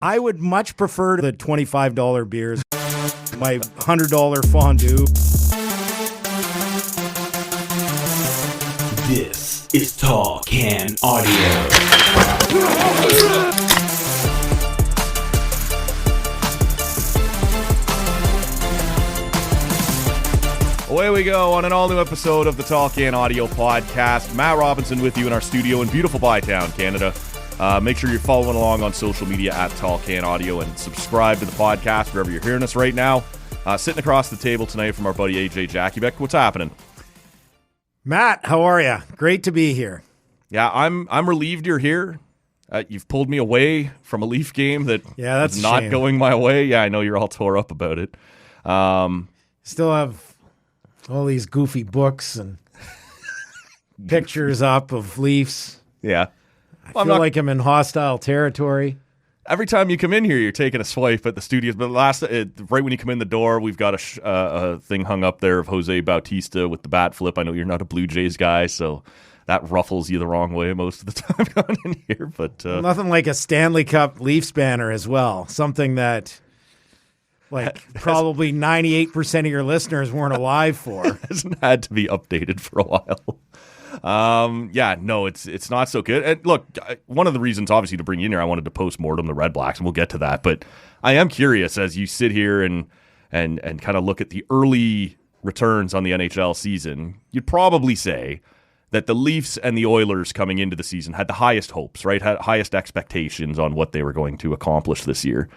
I would much prefer the $25 beers, my $100 fondue. This is Tall Can Audio. Away we go on an all-new episode of the Tall Can Audio podcast. Matt Robinson with you in our studio in beautiful Bytown, Canada. Make sure you're following along on social media at Tall Can Audio and subscribe to the podcast wherever you're hearing us right now. Sitting across the table tonight from our buddy AJ Jackiebeck. What's happening? Matt, how are you? Great to be here. Yeah, I'm relieved you're here. You've pulled me away from a Leaf game that was not going my way. Yeah, I know you're all tore up about it. Still have all these goofy books and pictures up of Leafs. Yeah. I feel like I'm in hostile territory. Every time you come in here, you're taking a swipe at the studios. But right when you come in the door, we've got a thing hung up there of Jose Bautista with the bat flip. I know you're not a Blue Jays guy, so that ruffles you the wrong way most of the time coming in here. But nothing like a Stanley Cup Leafs banner as well. Something that probably 98% of your listeners weren't alive for. Hasn't had to be updated for a while. It's not so good. And look, one of the reasons, obviously, to bring you in here, I wanted to post-mortem the Red Blacks, and we'll get to that. But I am curious, as you sit here and kind of look at the early returns on the NHL season, you'd probably say that the Leafs and the Oilers coming into the season had the highest hopes, right? Had highest expectations on what they were going to accomplish this year.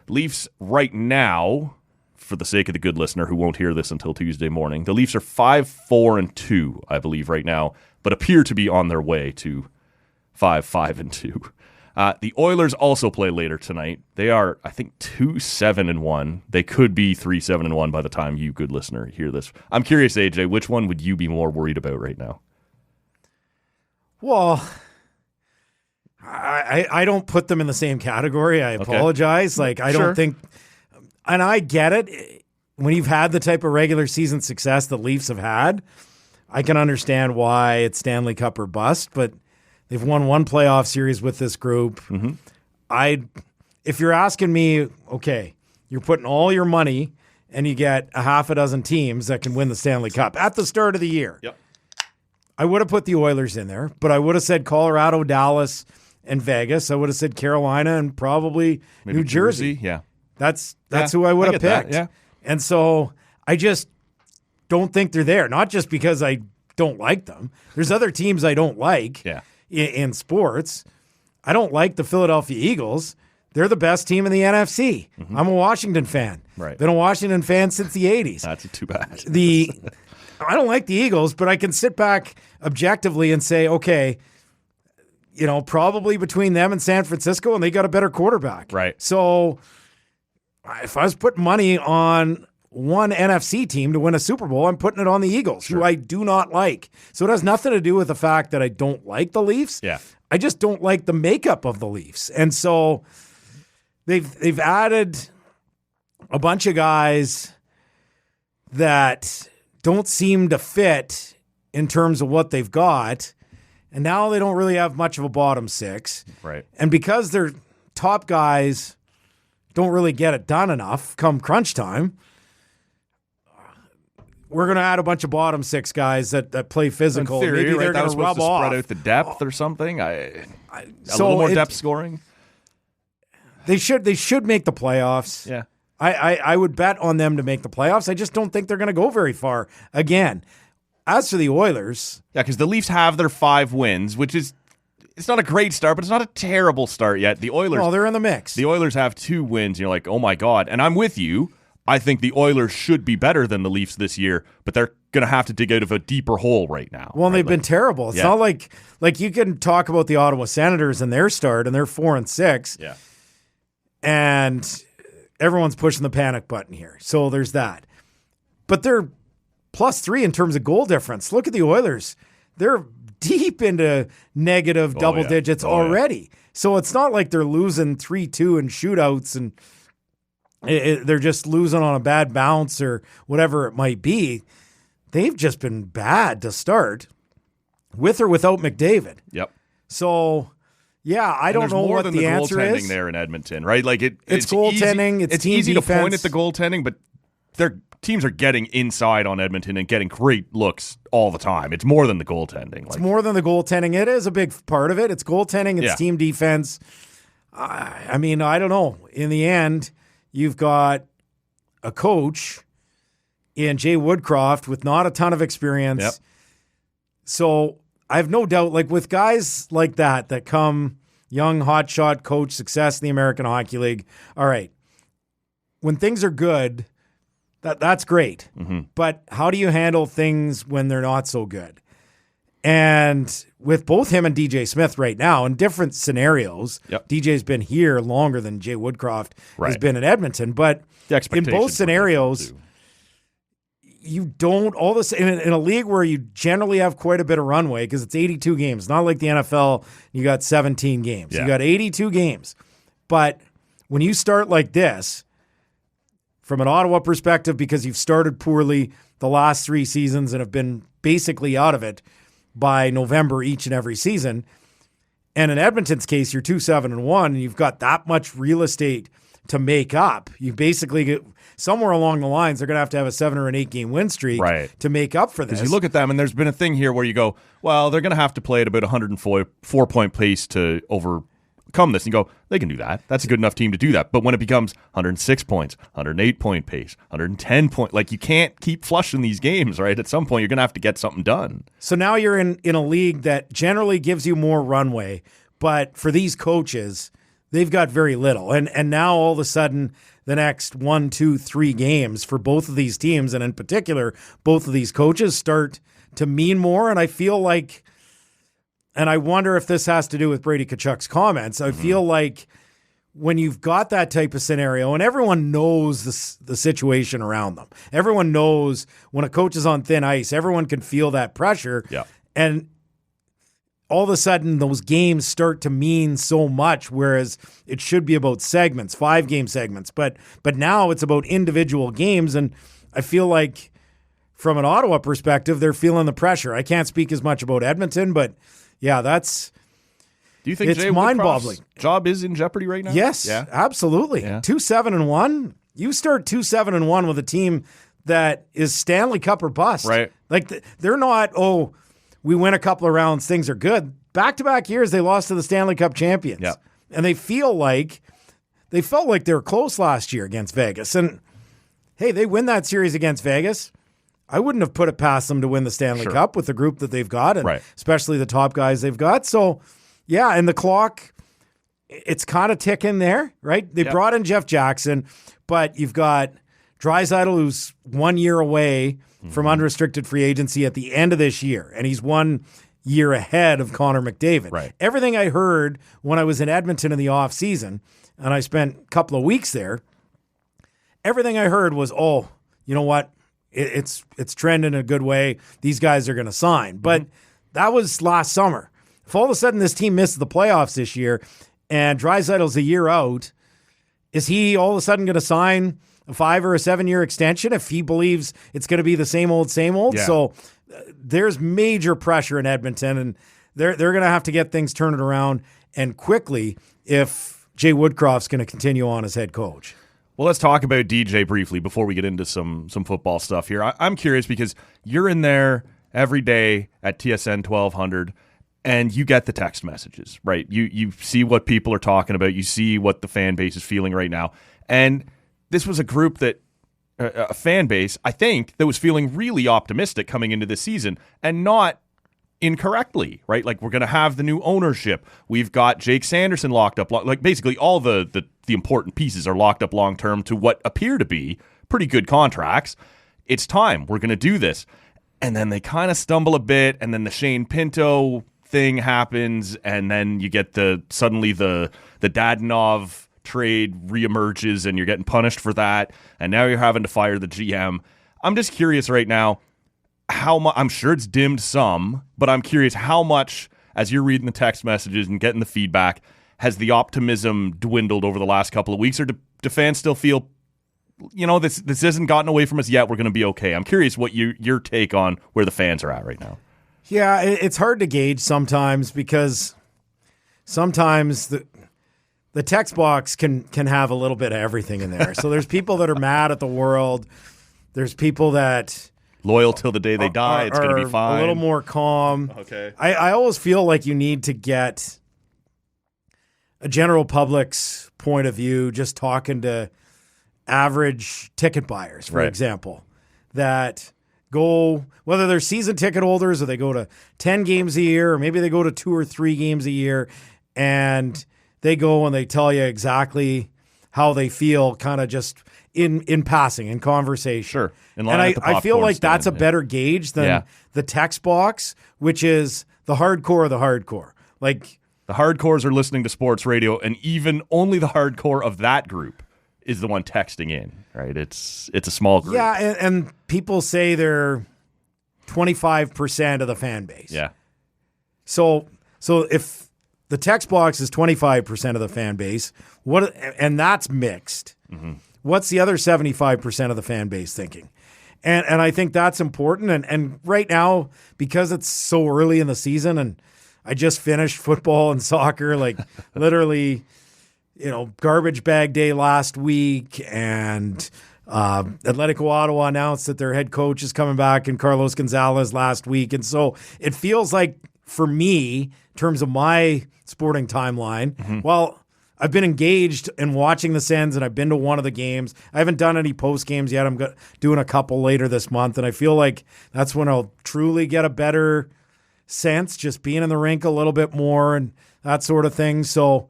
Leafs right now, for the sake of the good listener who won't hear this until Tuesday morning, the Leafs are 5-4-2, I believe, right now, but appear to be on their way to 5-5-2. The Oilers also play later tonight. They are, I think, 2-7-1. They could be 3-7-1 by the time you, good listener, hear this. I'm curious, AJ, which one would you be more worried about right now? Well, I don't put them in the same category. I apologize. I don't think, and I get it. When you've had the type of regular season success the Leafs have had, I can understand why it's Stanley Cup or bust, but they've won one playoff series with this group. Mm-hmm. If you're asking me, okay, you're putting all your money and you get a half a dozen teams that can win the Stanley Cup at the start of the year. Yep. I would have put the Oilers in there, but I would have said Colorado, Dallas, and Vegas. I would have said Carolina and probably maybe New Jersey. Yeah. That's who I would have picked. Yeah. And so I just don't think they're there. Not just because I don't like them. There's other teams I don't like in sports. I don't like the Philadelphia Eagles. They're the best team in the NFC. Mm-hmm. I'm a Washington fan. Right. Been a Washington fan since the 80s. That's too bad. I don't like the Eagles, but I can sit back objectively and say, okay, probably between them and San Francisco, and they got a better quarterback. Right. So if I was putting money on one NFC team to win a Super Bowl, I'm putting it on the Eagles, who I do not like. So it has nothing to do with the fact that I don't like the Leafs. Yeah. I just don't like the makeup of the Leafs. And so they've added a bunch of guys that don't seem to fit in terms of what they've got. And now they don't really have much of a bottom six. Right. And because their top guys don't really get it done enough come crunch time, we're going to add a bunch of bottom six guys that play physical. In theory, maybe they're going to rub off. Spread out the depth or something. A little more depth scoring. They should make the playoffs. Yeah. I would bet on them to make the playoffs. I just don't think they're going to go very far again. As for the Oilers... Yeah, because the Leafs have their 5 wins, which is... It's not a great start, but it's not a terrible start yet. The Oilers... Well, they're in the mix. The Oilers have 2 wins, and you're like, oh my God. And I'm with you. I think the Oilers should be better than the Leafs this year, but they're going to have to dig out of a deeper hole right now. Well, they've been terrible. It's not like you can talk about the Ottawa Senators and their start, and they're 4-6. Yeah. And everyone's pushing the panic button here. So there's that. But they're +3 in terms of goal difference. Look at the Oilers. They're deep into negative double digits already. Yeah. So it's not like they're losing 3-2 in shootouts and they're just losing on a bad bounce or whatever it might be. They've just been bad to start, with or without McDavid. Yep. So Yeah, I don't know what the answer is. There in Edmonton, right? Like it's goaltending. It's team easy defense. to point at the goaltending, but their teams are getting inside on Edmonton and getting great looks all the time. It's more than the goaltending. It's more than the goaltending. It is a big part of it. It's goaltending. It's team defense. I mean, I don't know. In the end, you've got a coach in Jay Woodcroft with not a ton of experience. Yep. So I have no doubt, like with guys like that come young, hotshot coach, success in the American Hockey League. All right. When things are good, that's great. Mm-hmm. But how do you handle things when they're not so good? And with both him and DJ Smith right now in different scenarios, DJ's been here longer than Jay Woodcroft has been in Edmonton. But in both scenarios, you don't all this in a league where you generally have quite a bit of runway because it's 82 games, not like the NFL. You got 17 games. You got 82 games. But when you start like this, from an Ottawa perspective, because you've started poorly the last 3 seasons and have been basically out of it by November each and every season, and in Edmonton's case, you're 2-7-1, and you've got that much real estate to make up. You basically get somewhere along the lines, they're going to have a 7 or an 8 game win streak to make up for this. Because you look at them, and there's been a thing here where you go, well, they're going to have to play at about 104-point pace to overcome this. And you go, they can do that. That's a good enough team to do that. But when it becomes 106 points, 108-point pace, 110 point, like you can't keep flushing these games, right? At some point, you're going to have to get something done. So now you're in a league that generally gives you more runway, but for these coaches, they've got very little. And now all of a sudden, the next 1, 2, 3 games for both of these teams, and in particular, both of these coaches start to mean more. And I feel like, and I wonder if this has to do with Brady Tkachuk's comments, I feel like when you've got that type of scenario, and everyone knows the situation around them, everyone knows when a coach is on thin ice, everyone can feel that pressure. Yeah. And all of a sudden, those games start to mean so much, whereas it should be about segments, 5-game segments. But now it's about individual games, and I feel like from an Ottawa perspective, they're feeling the pressure. I can't speak as much about Edmonton, but yeah, that's... Do you think it's mind-boggling? Job is in jeopardy right now? Yes, absolutely. 2-7-1. You start 2-7-1 with a team that is Stanley Cup or bust. Right. Like they're not, we win a couple of rounds, things are good. Back-to-back years, they lost to the Stanley Cup champions. Yeah. And they felt like they were close last year against Vegas. And, hey, they win that series against Vegas. I wouldn't have put it past them to win the Stanley Cup with the group that they've got, and especially the top guys they've got. So, yeah, and the clock, it's kind of ticking there, right? They brought in Jeff Jackson, but you've got Draisaitl, who's 1 year away from unrestricted free agency at the end of this year, and he's 1 year ahead of Connor McDavid. Right. Everything I heard when I was in Edmonton in the offseason, and I spent a couple of weeks there, everything I heard was, you know what? It's trending in a good way. These guys are going to sign. But that was last summer. If all of a sudden this team misses the playoffs this year and Draisaitl's a year out, is he all of a sudden going to sign a 5 or a 7 year extension if he believes it's going to be the same old? Yeah. So there's major pressure in Edmonton, and they're going to have to get things turned around and quickly if Jay Woodcroft's going to continue on as head coach. Well, let's talk about DJ briefly before we get into some football stuff here. I'm curious because you're in there every day at TSN 1200, and you get the text messages, right? You see what people are talking about. You see what the fan base is feeling right now. And this was a group that, a fan base, I think, that was feeling really optimistic coming into this season, and not incorrectly, right? Like, we're going to have the new ownership. We've got Jake Sanderson locked up. Like, basically all the important pieces are locked up long-term to what appear to be pretty good contracts. It's time. We're going to do this. And then they kind of stumble a bit, and then the Shane Pinto thing happens, and then you get suddenly the Dadonov trade reemerges, and you're getting punished for that, and now you're having to fire the GM. I'm just curious right now, how much, I'm sure it's dimmed some, but I'm curious how much, as you're reading the text messages and getting the feedback, has the optimism dwindled over the last couple of weeks, or do fans still feel, this hasn't gotten away from us yet, we're going to be okay? I'm curious what your take on where the fans are at right now. Yeah, it's hard to gauge sometimes because sometimes the text box can have a little bit of everything in there. So there's people that are mad at the world. There's people that loyal till the day they die. It's going to be fine. A little more calm. Okay. I always feel like you need to get a general public's point of view, just talking to average ticket buyers, for example, that go, whether they're season ticket holders or they go to 10 games a year, or maybe they go to 2 or 3 games a year, and they go and they tell you exactly how they feel, kind of just in passing, in conversation. Sure. And I feel like that's a better gauge than the text box, which is the hardcore of the hardcore. Like, the hardcores are listening to sports radio, and even only the hardcore of that group is the one texting in, right? It's a small group. Yeah, and people say they're 25% of the fan base. Yeah. So if the text box is 25% of the fan base, and that's mixed, what's the other 75% of the fan base thinking? And I think that's important. And right now, because it's so early in the season, and I just finished football and soccer, like literally, garbage bag day last week, and Atletico Ottawa announced that their head coach is coming back, and Carlos Gonzalez last week. And so it feels like, for me, in terms of my sporting timeline, well, I've been engaged in watching the Sens, and I've been to one of the games. I haven't done any post games yet. I'm doing a couple later this month, and I feel like that's when I'll truly get a better sense, just being in the rink a little bit more and that sort of thing. So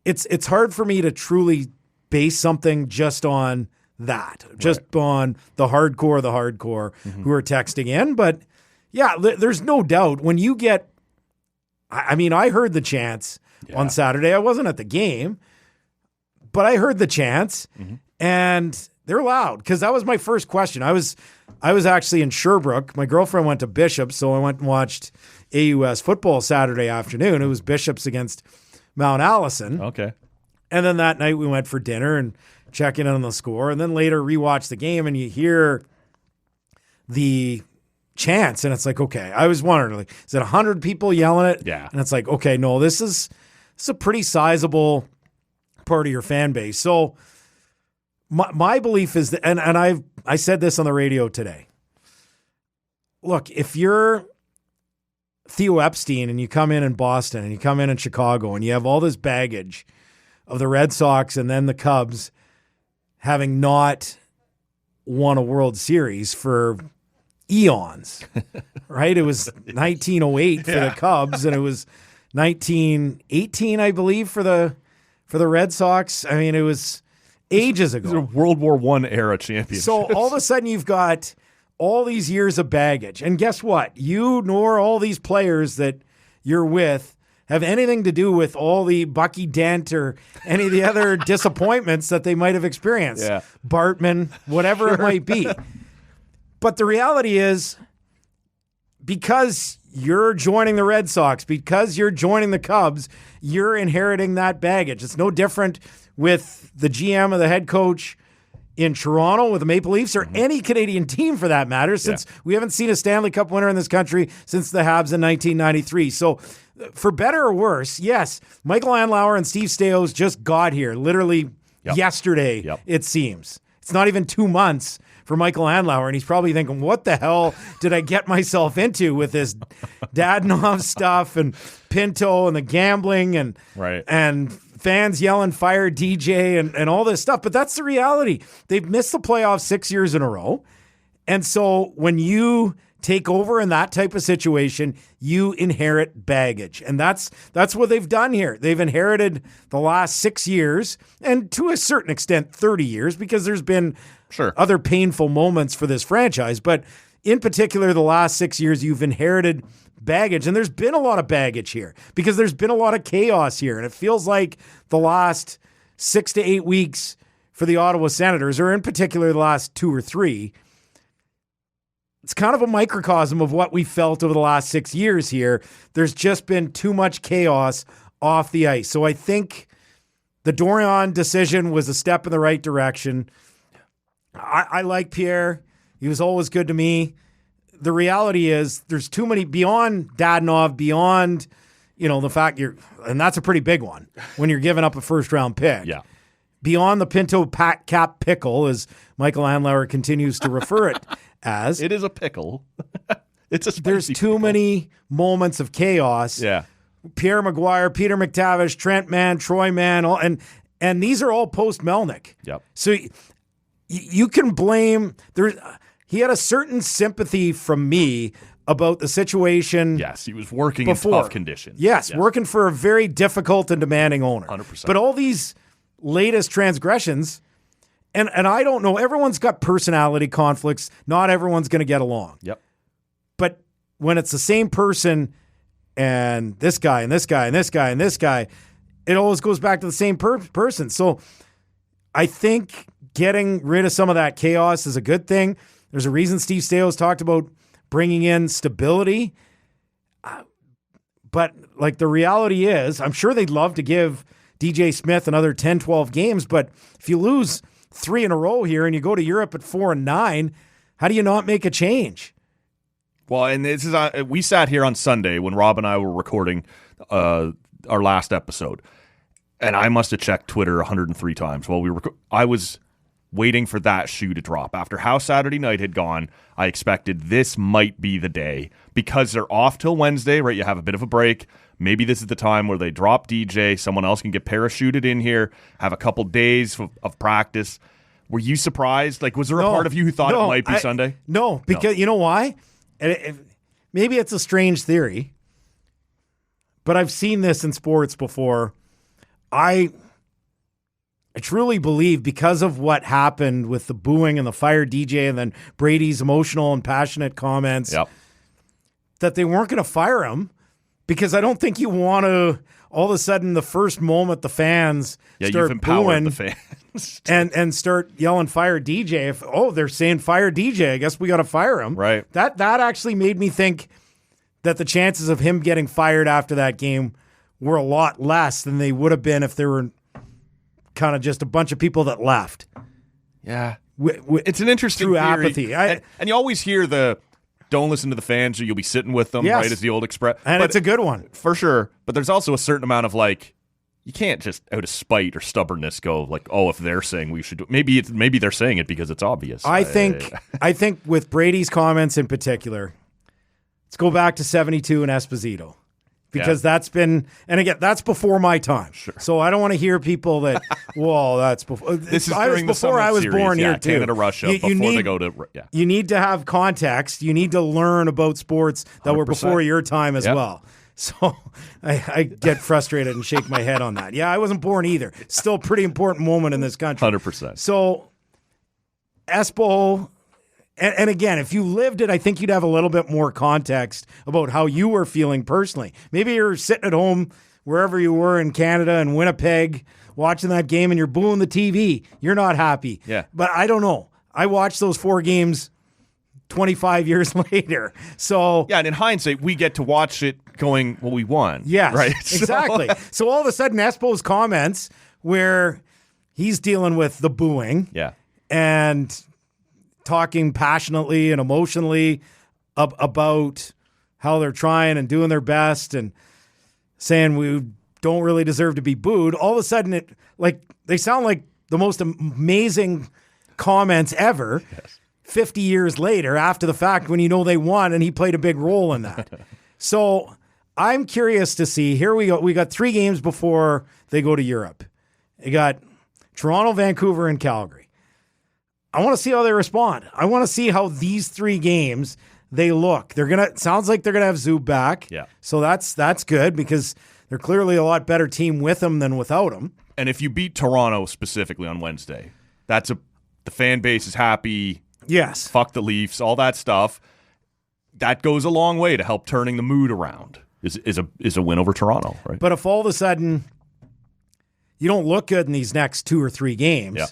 it's hard for me to truly base something just on that, just on the hardcore who are texting in. But yeah, there's no doubt when you get, I heard the chants on Saturday. I wasn't at the game, but I heard the chants, and they're loud, because that was my first question. I was actually in Sherbrooke. My girlfriend went to Bishops, so I went and watched AUS football Saturday afternoon. It was Bishops against Mount Allison. Okay. And then that night we went for dinner and checking in on the score, and then later rewatched the game, and you hear the chants, and it's like, okay, I was wondering, like, is it 100 people yelling it? Yeah. And it's like, okay, no, this is a pretty sizable part of your fan base. So my belief is that, and I said this on the radio today. Look, if you're Theo Epstein and you come in Boston and you come in Chicago and you have all this baggage of the Red Sox and then the Cubs having not won a World Series for eons, right? It was 1908 for the Cubs, and it was 1918, I believe, for the Red Sox. I mean, it was ages ago. These are World War I era championships. So all of a sudden you've got all these years of baggage. And guess what? You nor all these players that you're with have anything to do with all the Bucky Dent or any of the other disappointments that they might have experienced. Yeah. Bartman, whatever it might be. But the reality is, because you're joining the Red Sox, because you're joining the Cubs, you're inheriting that baggage. It's no different with the GM or the head coach in Toronto with the Maple Leafs, or any Canadian team for that matter, since we haven't seen a Stanley Cup winner in this country since the Habs in 1993. So for better or worse, yes, Michael Andlauer and Steve Stais just got here literally yesterday, it seems. It's not even 2 months for Michael Andlauer, and he's probably thinking, what the hell did I get myself into with this Dadonov stuff and Pinto and the gambling and fans yelling, fire DJ and all this stuff. But that's the reality. They've missed the playoffs 6 years in a row. And so when you take over in that type of situation, you inherit baggage. And that's what they've done here. They've inherited the last 6 years, and to a certain extent 30 years, because there's been other painful moments for this franchise. But in particular, the last 6 years, you've inherited baggage. And there's been a lot of baggage here because there's been a lot of chaos here. And it feels like the last 6 to 8 weeks for the Ottawa Senators, or in particular the last 2 or 3, it's kind of a microcosm of what we felt over the last 6 years here. There's just been too much chaos off the ice. So I think the Dorion decision was a step in the right direction. I like Pierre. He was always good to me. The reality is there's too many, beyond Dadonov, beyond the fact and that's a pretty big one when you're giving up a first-round pick. Yeah. Beyond the Pinto cap pickle, as Michael Andlauer continues to refer it as. It is a pickle. It's a spicy There's too pickle. many moments of chaos. Yeah. Pierre Maguire, Peter McTavish, Trent Mann, Troy Mann, and these are all post-Melnick. Yep. So you can blame he had a certain sympathy from me about the situation. Yes, he was working before. in tough conditions. Yes, working for a very difficult and demanding owner. 100%. But all these latest transgressions, and I don't know, everyone's got personality conflicts. Not everyone's going to get along. Yep. But when it's the same person and this guy and this guy and this guy and this guy, it always goes back to the same person. So I think getting rid of some of that chaos is a good thing. There's a reason Steve Staios talked about bringing in stability. But like the reality is, I'm sure they'd love to give DJ Smith another 10, 12 games. But if you lose 3 in a row here and you go to Europe at 4-9, how do you not make a change? Well, and this is we sat here on Sunday when Rob and I were recording our last episode, and I must have checked Twitter 103 times while we were. I was waiting for that shoe to drop. After how Saturday night had gone, I expected this might be the day because they're off till Wednesday, right? You have a bit of a break. Maybe this is the time where they drop DJ. Someone else can get parachuted in here, have a couple days of practice. Were you surprised? Like, was there a part of you who thought it might be Sunday? No, because you know why? Maybe it's a strange theory, but I've seen this in sports before. I truly believe because of what happened with the booing and the fire DJ and then Brady's emotional and passionate comments that they weren't going to fire him, because I don't think you want to all of a sudden the first moment the fans start booing the fans and start yelling fire DJ. If they're saying fire DJ, I guess we got to fire him. Right. That actually made me think that the chances of him getting fired after that game were a lot less than they would have been if there were kind of just a bunch of people that left. Yeah. It's an interesting through theory. apathy. And you always hear the don't listen to the fans or you'll be sitting with them, Yes. right, as the old express. And but it's a good one. for sure. But there's also a certain amount of you can't just out of spite or stubbornness go if they're saying we should do it. Maybe they're saying it because it's obvious. I think with Brady's comments in particular, let's go back to 72 and Esposito. Because that's been, and again, that's before my time. Sure. So I don't want to hear people that, that's before. This is during before I was series, born here too. Canada, Russia, they go to, You need to have context. You need to learn about sports that 100%. Were before your time as well. So I get frustrated and shake my head on that. Yeah, I wasn't born either. Still a pretty important moment in this country. 100%. So Espo, and again, if you lived it, I think you'd have a little bit more context about how you were feeling personally. Maybe you're sitting at home, wherever you were in Canada and Winnipeg, watching that game and you're booing the TV. You're not happy. Yeah. But I don't know. I watched those 4 games 25 years later. So yeah, and in hindsight, we get to watch it going, we won. Yes, right? Exactly. So all of a sudden, Espo's comments where he's dealing with the booing and talking passionately and emotionally about how they're trying and doing their best and saying we don't really deserve to be booed. All of a sudden, they sound like the most amazing comments ever. Yes. 50 years later, after the fact, when they won and he played a big role in that. So I'm curious to see. Here we go. We got 3 games before they go to Europe. You got Toronto, Vancouver, and Calgary. I want to see how they respond. I want to see how these 3 games they look. Sounds like they're gonna have Zub back. Yeah. So that's good because they're clearly a lot better team with him than without him. And if you beat Toronto specifically on Wednesday, the fan base is happy. Yes. Fuck the Leafs, all that stuff. That goes a long way to help turning the mood around. Is a win over Toronto, right? But if all of a sudden you don't look good in these next 2 or 3 games. Yeah.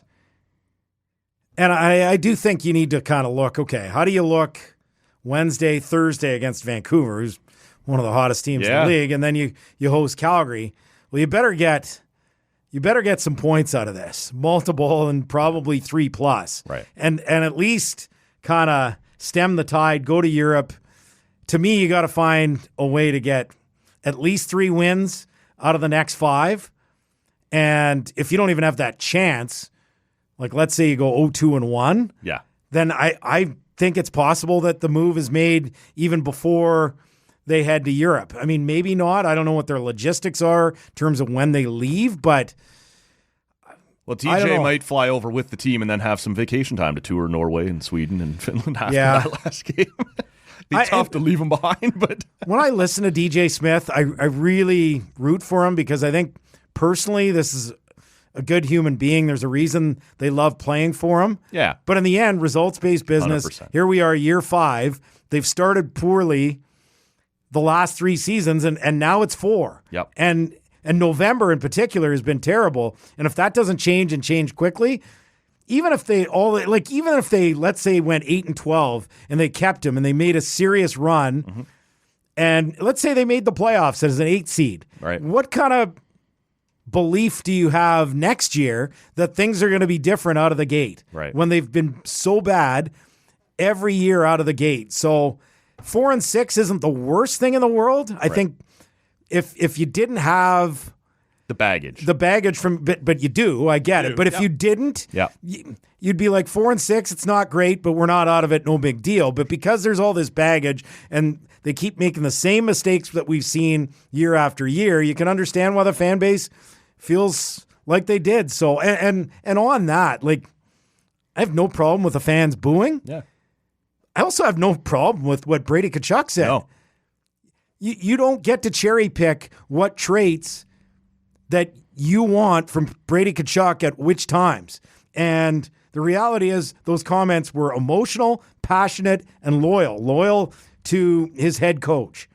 And I do think you need to kind of look, okay, how do you look Wednesday, Thursday against Vancouver, who's one of the hottest teams in the league, and then you host Calgary. Well, you better get some points out of this, multiple and probably 3+. Right. And at least kind of stem the tide, go to Europe. To me, you got to find a way to get at least 3 wins out of the next 5. And if you don't even have that chance, like let's say you go 0-2-1, Yeah. then I think it's possible that the move is made even before they head to Europe. I mean, maybe not. I don't know what their logistics are in terms of when they leave, but Well, TJ might fly over with the team and then have some vacation time to tour Norway and Sweden and Finland after that last game. Be tough to leave him behind, but when I listen to DJ Smith, I really root for him because I think personally this is a good human being. There's a reason they love playing for him. Yeah. But in the end, results-based business. 100%. Here we are, year 5. They've started poorly the last 3 seasons, and now it's 4. Yep. And November in particular has been terrible. And if that doesn't change and change quickly, even if they let's say went 8-12 and they kept him and they made a serious run, and let's say they made the playoffs as an 8 seed. Right. What kind of belief do you have next year that things are going to be different out of the gate? Right. When they've been so bad every year out of the gate. So 4-6 isn't the worst thing in the world. I think if you didn't have the baggage from, but you do, I get it. But if you didn't, you'd be like 4-6. It's not great, but we're not out of it. No big deal. But because there's all this baggage and they keep making the same mistakes that we've seen year after year, you can understand why the fan base feels like they did. So, and on that, like, I have no problem with the fans booing. Yeah. I also have no problem with what Brady Tkachuk said. No. You don't get to cherry pick what traits that you want from Brady Tkachuk at which times. And the reality is those comments were emotional, passionate, and loyal to his head coach.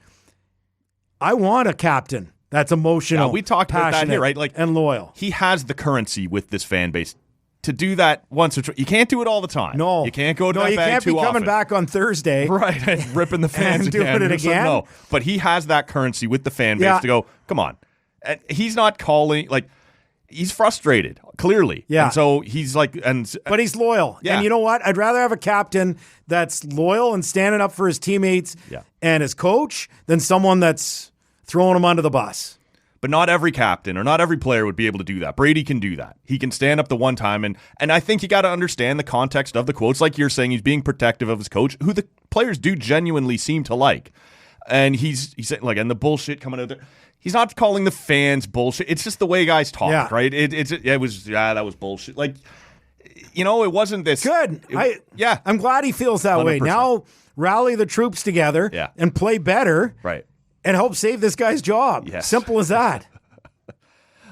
I want a captain that's emotional. Yeah, we talked about that here, right? Like, and loyal. He has the currency with this fan base to do that once or twice. You can't do it all the time. No. You can't go to that you bag can't too be coming often. back on Thursday. Right, and ripping the fans and doing again. it again. No, but he has that currency with the fan base to go, come on. And he's not calling, like, he's frustrated, clearly. Yeah. And so he's like, but he's loyal. Yeah. And you know what? I'd rather have a captain that's loyal and standing up for his teammates and his coach than someone that's throwing him under the bus. But not every captain or not every player would be able to do that. Brady can do that. He can stand up the one time. And I think you got to understand the context of the quotes. Like you're saying, he's being protective of his coach, who the players do genuinely seem to like. And he's saying, like, and the bullshit coming out there. He's not calling the fans bullshit. It's just the way guys talk, right? That was bullshit. Like, you know, it wasn't this. Good. I'm glad he feels that 100%. way. Now rally the troops together and play better. Right. And help save this guy's job. Yes. Simple as that.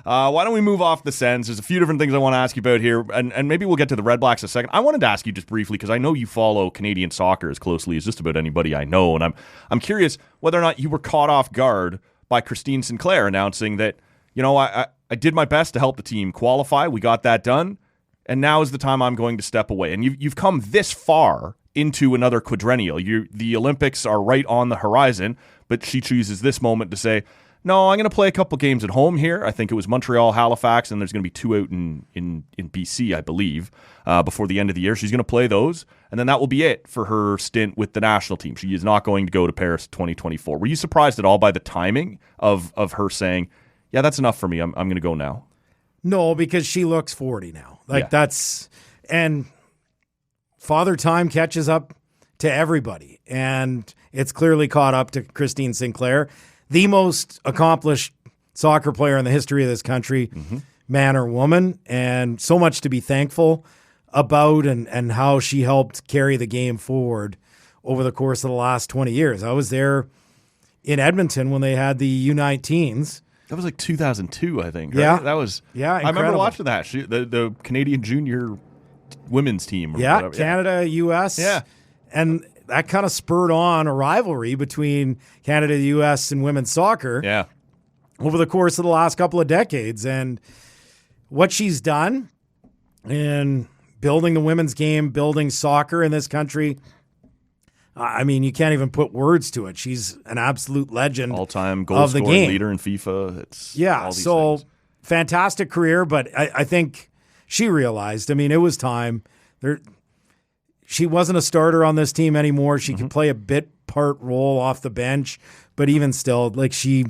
Why don't we move off the Sens? There's a few different things I want to ask you about here, and maybe we'll get to the Red Blacks in a second. I wanted to ask you just briefly, because I know you follow Canadian soccer as closely as just about anybody I know, and I'm curious whether or not you were caught off guard by Christine Sinclair announcing that, you know, I did my best to help the team qualify. We got that done, and now is the time I'm going to step away. And you've come this far into another quadrennial. The Olympics are right on the horizon, but she chooses this moment to say, no, I'm going to play a couple games at home here. I think it was Montreal, Halifax, and there's going to be 2 out in BC, I believe, before the end of the year. She's going to play those, and then that will be it for her stint with the national team. She is not going to go to Paris 2024. Were you surprised at all by the timing of her saying, yeah, that's enough for me. I'm going to go now? No, because she looks 40 now. And Father Time catches up to everybody, and it's clearly caught up to Christine Sinclair, the most accomplished soccer player in the history of this country, man or woman, and so much to be thankful about and how she helped carry the game forward over the course of the last 20 years. I was there in Edmonton when they had the U19s. That was like 2002, I think. Right? Yeah. That was. Yeah, I remember watching that. The Canadian junior women's team. Or whatever. Canada, U.S. Yeah. And that kind of spurred on a rivalry between Canada, the U.S., and women's soccer over the course of the last couple of decades. And what she's done in building the women's game, building soccer in this country, I mean, you can't even put words to it. She's an absolute legend. All-time goal-scoring leader in FIFA. So things. Fantastic career, but I think she realized, I mean, it was time. She wasn't a starter on this team anymore. She could play a bit part role off the bench, but even still, like she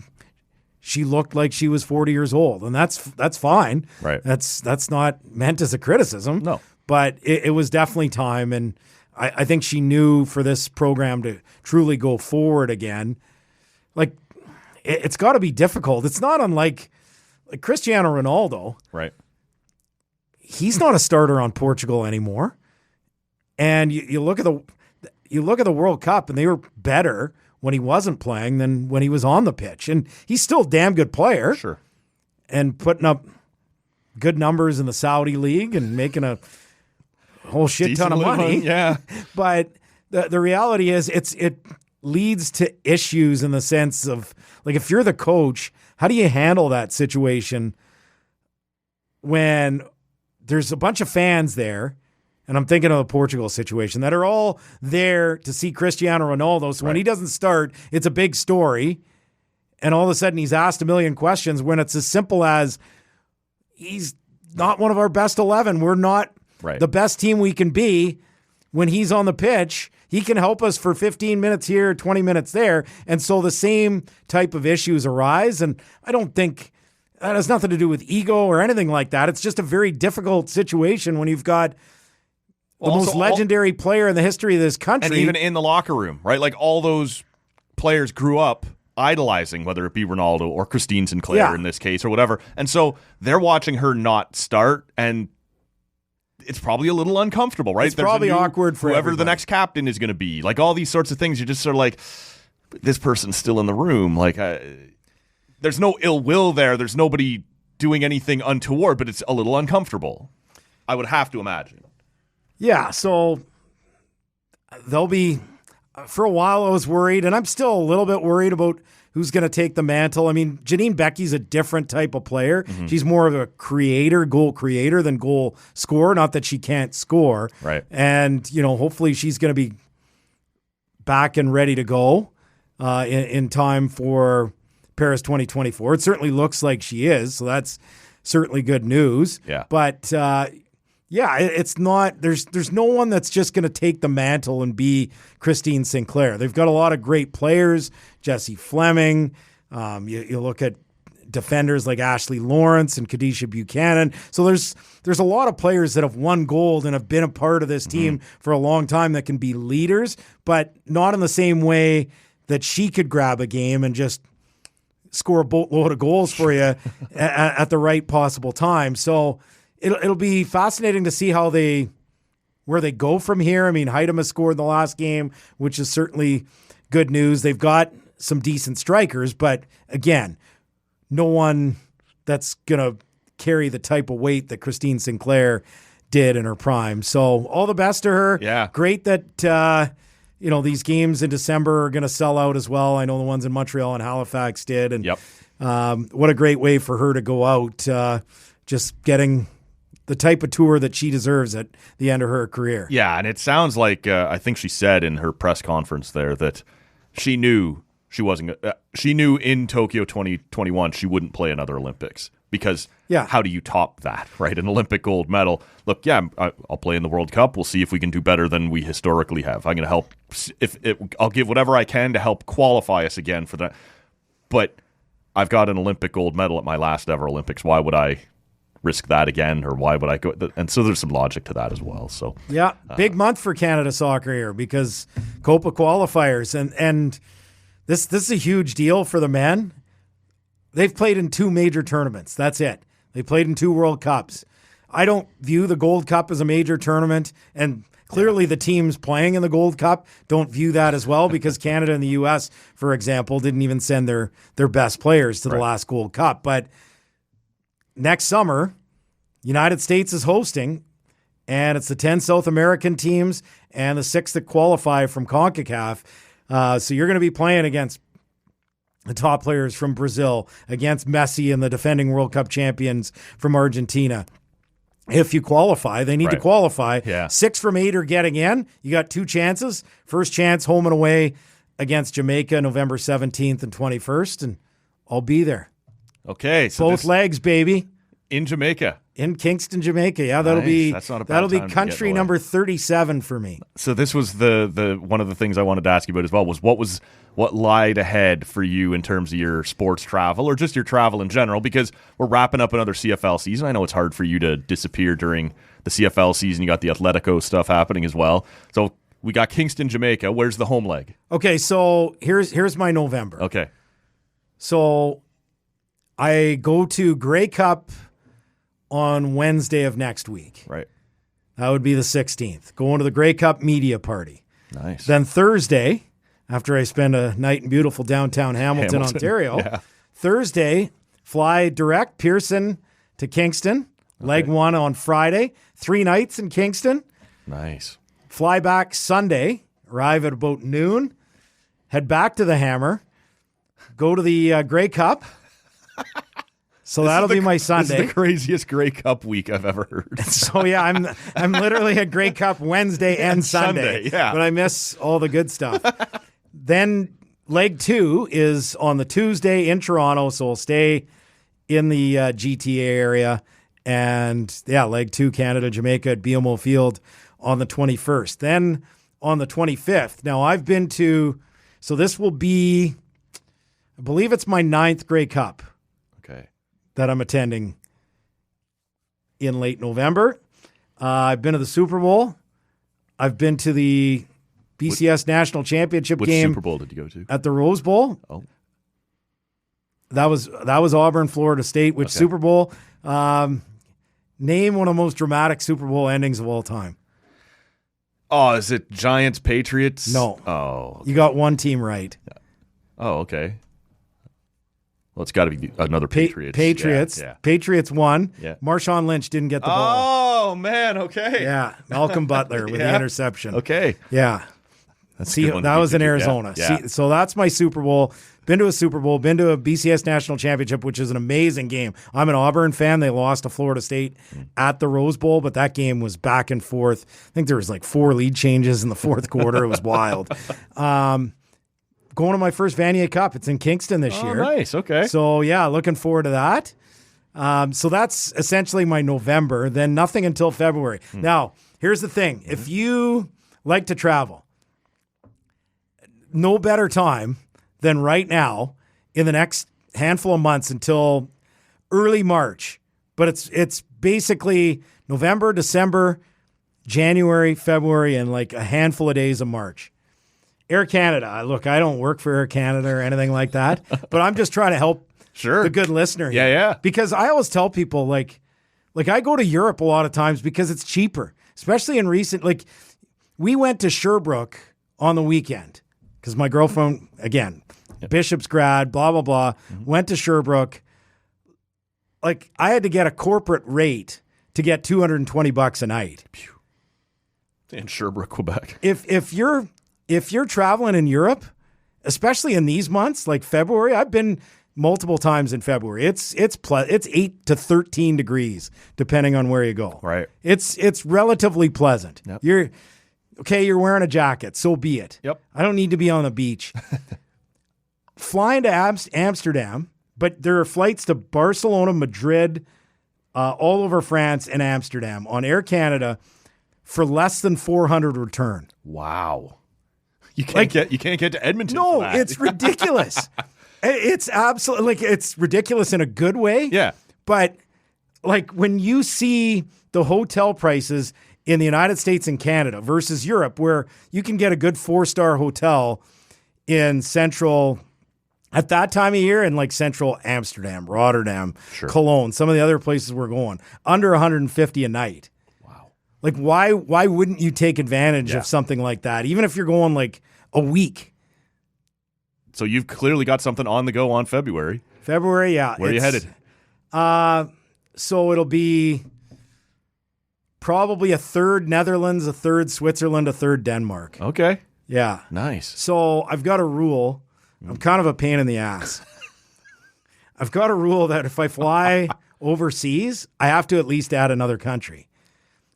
she looked like she was 40 years old, and that's fine. Right. That's not meant as a criticism. No. But it was definitely time, and I think she knew for this program to truly go forward again. Like, it's got to be difficult. It's not unlike Cristiano Ronaldo. Right. He's not a starter on Portugal anymore. And you look at the World Cup, and they were better when he wasn't playing than when he was on the pitch. And he's still a damn good player. Sure. And putting up good numbers in the Saudi League and making a whole shit ton of money. Yeah. But the reality is it leads to issues in the sense of, like, if you're the coach, how do you handle that situation when there's a bunch of fans there, and I'm thinking of the Portugal situation, that are all there to see Cristiano Ronaldo. So when he doesn't start, it's a big story. And all of a sudden he's asked a million questions when it's as simple as, he's not one of our best 11. We're not the best team we can be. When he's on the pitch, he can help us for 15 minutes here, 20 minutes there. And so the same type of issues arise. And I don't think that has nothing to do with ego or anything like that. It's just a very difficult situation when you've got the most legendary player in the history of this country. And even in the locker room, right? Like, all those players grew up idolizing, whether it be Ronaldo or Christine Sinclair in this case or whatever. And so they're watching her not start, and it's probably a little uncomfortable, right? It's probably awkward for whoever everybody. the next captain is going to be. Like, all these sorts of things, you're just sort of like, this person's still in the room. Like, there's no ill will there. There's nobody doing anything untoward, but it's a little uncomfortable, I would have to imagine. Yeah, so they'll be, for a while I was worried, and I'm still a little bit worried about who's going to take the mantle. I mean, Janine Becky's a different type of player. Mm-hmm. She's more of a goal creator than goal scorer, not that she can't score. Right. And, hopefully she's going to be back and ready to go in time for Paris 2024. It certainly looks like she is, so that's certainly good news. Yeah. But, it's not, there's no one that's just going to take the mantle and be Christine Sinclair. They've got a lot of great players, Jessie Fleming. You look at defenders like Ashley Lawrence and Kadisha Buchanan. So there's a lot of players that have won gold and have been a part of this team for a long time that can be leaders, but not in the same way that she could grab a game and just score a boatload of goals for you at the right possible time. So it'll be fascinating to see where they go from here. I mean, Heidema scored in the last game, which is certainly good news. They've got some decent strikers, but again, no one that's going to carry the type of weight that Christine Sinclair did in her prime. So all the best to her. Yeah. Great that these games in December are going to sell out as well. I know the ones in Montreal and Halifax did. And what a great way for her to go out, just getting the type of tour that she deserves at the end of her career. Yeah, and it sounds like I think she said in her press conference there that she knew she wasn't. She knew in Tokyo 2021 she wouldn't play another Olympics because how do you top that, right? An Olympic gold medal. Look, I'll play in the World Cup. We'll see if we can do better than we historically have. I'm going to help. I'll give whatever I can to help qualify us again for that. But I've got an Olympic gold medal at my last ever Olympics. Why would I risk that again, or why would I go? And so there's some logic to that as well. So big month for Canada soccer here because Copa qualifiers, and this is a huge deal for the men. They've played in 2 major tournaments. That's it. They played in 2 World Cups. I don't view the Gold Cup as a major tournament, and clearly the teams playing in the Gold Cup don't view that as well because Canada and the U.S., for example, didn't even send their best players to the last Gold Cup. But next summer, United States is hosting, and it's the 10 South American teams and the 6 that qualify from CONCACAF. So you're going to be playing against the top players from Brazil, against Messi and the defending World Cup champions from Argentina. If you qualify, they need to qualify. Yeah. 6 from 8 are getting in. You got 2 chances. First chance home and away against Jamaica November 17th and 21st, and I'll be there. Okay. So both legs, baby. In Jamaica. In Kingston, Jamaica. Yeah, that'll Nice. be That's not a bad that'll be time to country get away. number 37 for me. So this was the one of the things I wanted to ask you about as well was what lied ahead for you in terms of your sports travel or just your travel in general, because we're wrapping up another CFL season. I know it's hard for you to disappear during the CFL season. You got the Atletico stuff happening as well. So we got Kingston, Jamaica. Where's the home leg? Okay, so here's my November. Okay. So I go to Grey Cup on Wednesday of next week. Right. That would be the 16th. Going to the Grey Cup media party. Nice. Then Thursday, after I spend a night in beautiful downtown Hamilton. Ontario, Yeah. Thursday, fly direct Pearson to Kingston. Leg one on Friday. 3 nights in Kingston. Nice. Fly back Sunday. Arrive at about noon. Head back to the Hammer. Go to the Grey Cup. So that'll be my Sunday. This is the craziest Grey Cup week I've ever heard. So yeah, I'm literally at Grey Cup Wednesday and Sunday. Yeah. But I miss all the good stuff. Then leg 2 is on the Tuesday in Toronto, so I'll stay in the GTA area. And yeah, leg 2, Canada, Jamaica at BMO Field on the 21st. Then on the 25th. Now I've been to, so this will be, I believe it's my 9th Grey Cup Okay. that I'm attending in late November. I've been to the Super Bowl. I've been to the BCS National Championship Which game Super Bowl did you go to? at the Rose Bowl. Oh. That was Auburn, Florida State. Which Okay. Super Bowl? Name one of the most dramatic Super Bowl endings of all time. Oh, is it Giants Patriots? No. Oh. You got one team right. Oh, okay. Well, it's got to be another Patriots. Patriots. Yeah. Patriots won. Yeah. Marshawn Lynch didn't get the ball. Oh, man. Okay. Yeah. Malcolm Butler with the Yeah. interception. Okay. Yeah. That's a See, good one to that beat was in the- Arizona. Yeah. See, so that's my Super Bowl. Been to a Super Bowl, been to a BCS National Championship, which is an amazing game. I'm an Auburn fan. They lost to Florida State at the Rose Bowl, but that game was back and forth. I think there was like 4 lead changes in the fourth quarter. It was wild. Going to my first Vanier Cup. It's in Kingston this Oh, year. nice. Okay. So, yeah, looking forward to that. So that's essentially my November, then nothing until February. Now, here's the thing. If you like to travel, no better time than right now in the next handful of months until early March. But it's basically November, December, January, February, and like a handful of days of March. Air Canada. Look, I don't work for Air Canada or anything like that, but I'm just trying to help Sure. the good listener here. Yeah, yeah. Because I always tell people, like I go to Europe a lot of times because it's cheaper, especially in recent, we went to Sherbrooke on the weekend because my girlfriend, again, Bishop's grad, blah, blah, blah, went to Sherbrooke. Like, I had to get a corporate rate to get $220 a night. In Sherbrooke, Quebec. If you're traveling in Europe, especially in these months, like February, I've been multiple times in February. It's 8 to 13 degrees depending on where you go. Right. It's relatively pleasant. Yep. You're wearing a jacket, so be it. Yep. I don't need to be on the beach. Flying to Amsterdam, but there are flights to Barcelona, Madrid, all over France and Amsterdam on Air Canada for less than $400 return. Wow. You can't get to Edmonton. No, for that. it's ridiculous. It's absolutely it's ridiculous in a good way. Yeah. But like when you see the hotel prices in the United States and Canada versus Europe, where you can get a good 4-star hotel in central at that time of year in like central Amsterdam, Rotterdam, Sure. Cologne, some of the other places we're going, under $150 a night. Wow. Like why wouldn't you take advantage Yeah. of something like that, even if you're going like a week? So you've clearly got something on the go on February. February, yeah. Where are you headed? So it'll be probably a third Netherlands, a third Switzerland, a third Denmark. Okay. Yeah. Nice. So I've got a rule. I'm kind of a pain in the ass. I've got a rule that if I fly overseas, I have to at least add another country.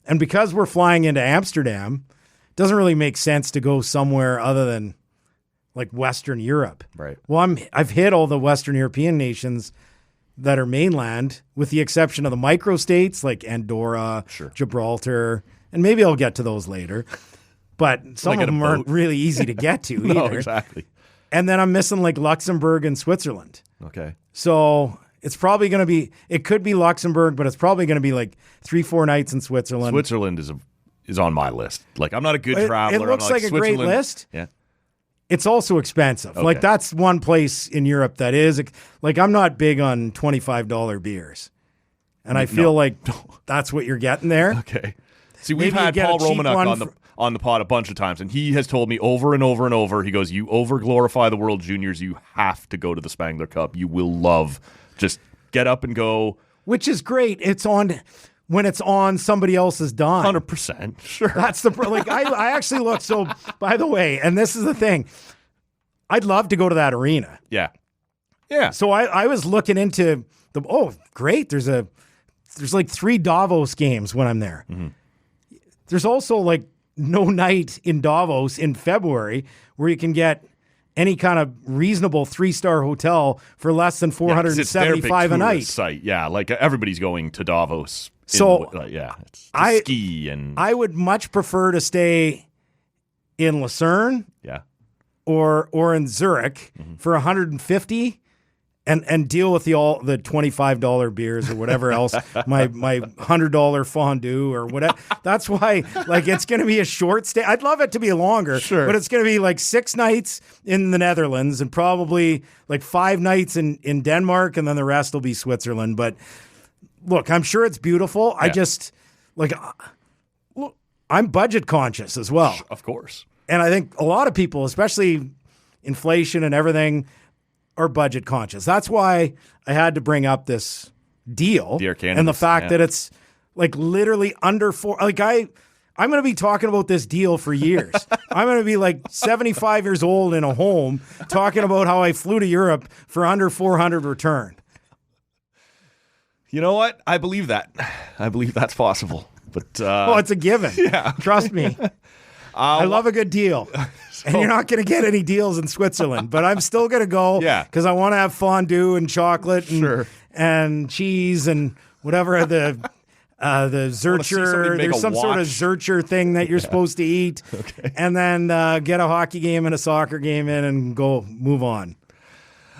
And because we're flying into Amsterdam, it doesn't really make sense to go somewhere other than like Western Europe. Right. Well, I've hit all the Western European nations that are mainland, with the exception of the microstates like Andorra, Gibraltar, and maybe I'll get to those later. But some of them aren't really easy to get to either. No, exactly. And then I'm missing like Luxembourg and Switzerland. Okay. So it's probably going to be, it could be Luxembourg, but it's probably going to be like 3-4 nights in Switzerland. Switzerland is on my list. Like, I'm not a good traveler. It looks like a great list. Yeah. It's also expensive. Okay. Like, that's one place in Europe that is, like, I'm not big on $25 beers. And I feel like that's what you're getting there. Okay. See, we've had Paul Romanuk on the pod a bunch of times, and he has told me over and over and over, he goes, you over-glorify the World Juniors, you have to go to the Spangler Cup. You will love, just get up and go. Which is great. It's on when it's on somebody else's dime. 100%. Sure. That's the, like, I actually look, so, by the way, and this is the thing, I'd love to go to that arena. Yeah. Yeah. So I was looking into great, there's like 3 Davos games when I'm there. Mm-hmm. There's also like no night in Davos in February where you can get any kind of reasonable 3-star hotel for less than $475 a night. Site. Yeah, like everybody's going to Davos. So it's ski and I would much prefer to stay in Lucerne, or in Zurich for $150. And deal with the $25 beers or whatever else, my $100 fondue or whatever. That's why, like, it's going to be a short stay. I'd love it to be longer, but it's going to be like 6 nights in the Netherlands and probably like 5 nights in Denmark, and then the rest will be Switzerland. But look, I'm sure it's beautiful. I just, like, look, I'm budget conscious as well. Of course. And I think a lot of people, especially inflation and everything, are budget conscious. That's why I had to bring up this deal and the fact that it's like literally under 4. Like, I'm going to be talking about this deal for years. I'm going to be like 75 years old in a home talking about how I flew to Europe for under 400 return. You know what? I believe that. I believe that's possible. But it's a given. Yeah. Trust me. I love a good deal. And you're not going to get any deals in Switzerland, but I'm still going to go because I want to have fondue and chocolate and cheese and whatever the Zurcher. There's some sort of Zurcher thing that you're supposed to eat, and then get a hockey game and a soccer game in and go move on.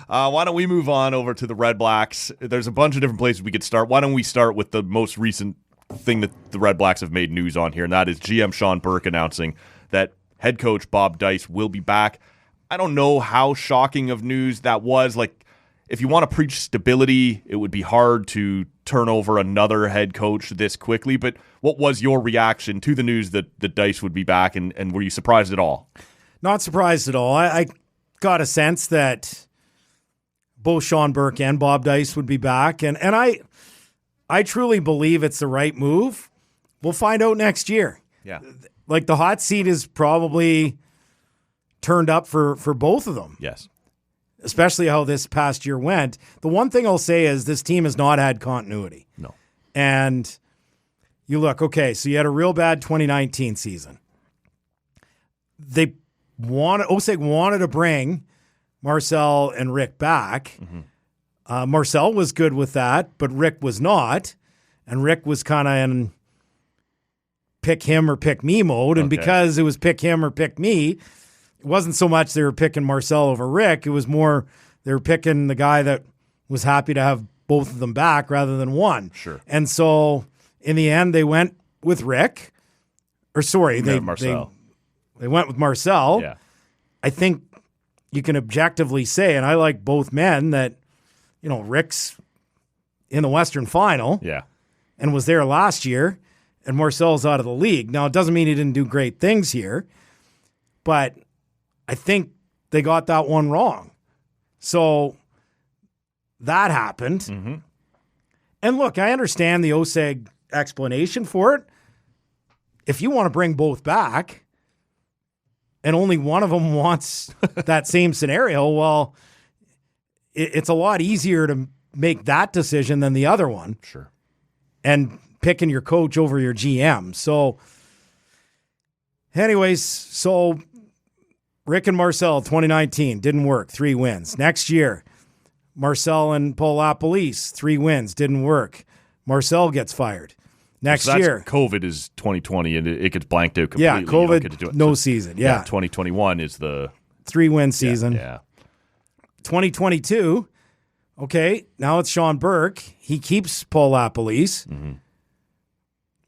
Why don't we move on over to the Red Blacks? There's a bunch of different places we could start. Why don't we start with the most recent thing that the Red Blacks have made news on here, and that is GM Sean Burke announcing that head coach Bob Dyce will be back. I don't know how shocking of news that was. Like, if you want to preach stability, it would be hard to turn over another head coach this quickly. But what was your reaction to the news that Dyce would be back, and were you surprised at all? Not surprised at all. I got a sense that both Sean Burke and Bob Dyce would be back, and I truly believe it's the right move. We'll find out next year. Yeah. Like, the hot seat is probably turned up for both of them. Yes. Especially how this past year went. The one thing I'll say is this team has not had continuity. No. And you look, okay, so you had a real bad 2019 season. OSEG wanted to bring Marcel and Rick back. Mm-hmm. Marcel was good with that, but Rick was not. And Rick was kind of in pick him or pick me mode. And because it was pick him or pick me, it wasn't so much they were picking Marcel over Rick. It was more they were picking the guy that was happy to have both of them back rather than one. Sure. And so in the end, they went with Rick. Or sorry, Marcel. They went with Marcel. Yeah. I think you can objectively say, and I like both men, that, you know, Rick's in the Western Final. Yeah. And was there last year. And Marcel's out of the league. Now, it doesn't mean he didn't do great things here, but I think they got that one wrong. So that happened. Mm-hmm. And look, I understand the OSEG explanation for it. If you want to bring both back and only one of them wants that same scenario, well, it's a lot easier to make that decision than the other one. Sure. And picking your coach over your GM. So anyways, Rick and Marcel, 2019, didn't work. 3 wins. Next year, Marcel and Paul LaPolice, 3 wins, didn't work. Marcel gets fired. Next year. COVID is 2020, and it gets blanked out completely. Yeah, COVID, no season. Yeah. 2021 is the 3-win season. Yeah. 2022, okay, now it's Sean Burke. He keeps Paul LaPolice.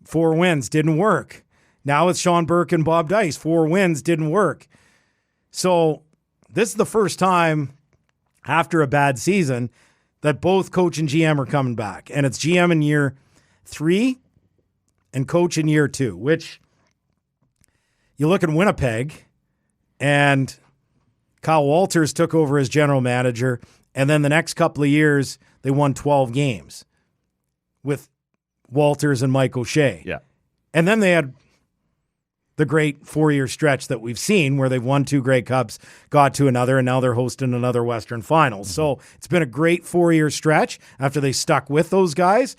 4 wins, didn't work. Now it's Sean Burke and Bob Dyce. 4 wins, didn't work. So this is the first time after a bad season that both coach and GM are coming back. And it's GM in year 3 and coach in year 2, which you look at Winnipeg, and Kyle Walters took over as general manager, and then the next couple of years they won 12 games with Walters and Mike O'Shea. Yeah. And then they had the great 4-year stretch that we've seen where they've won 2 Grey Cups, got to another, and now they're hosting another Western Finals. So it's been a great 4-year stretch after they stuck with those guys,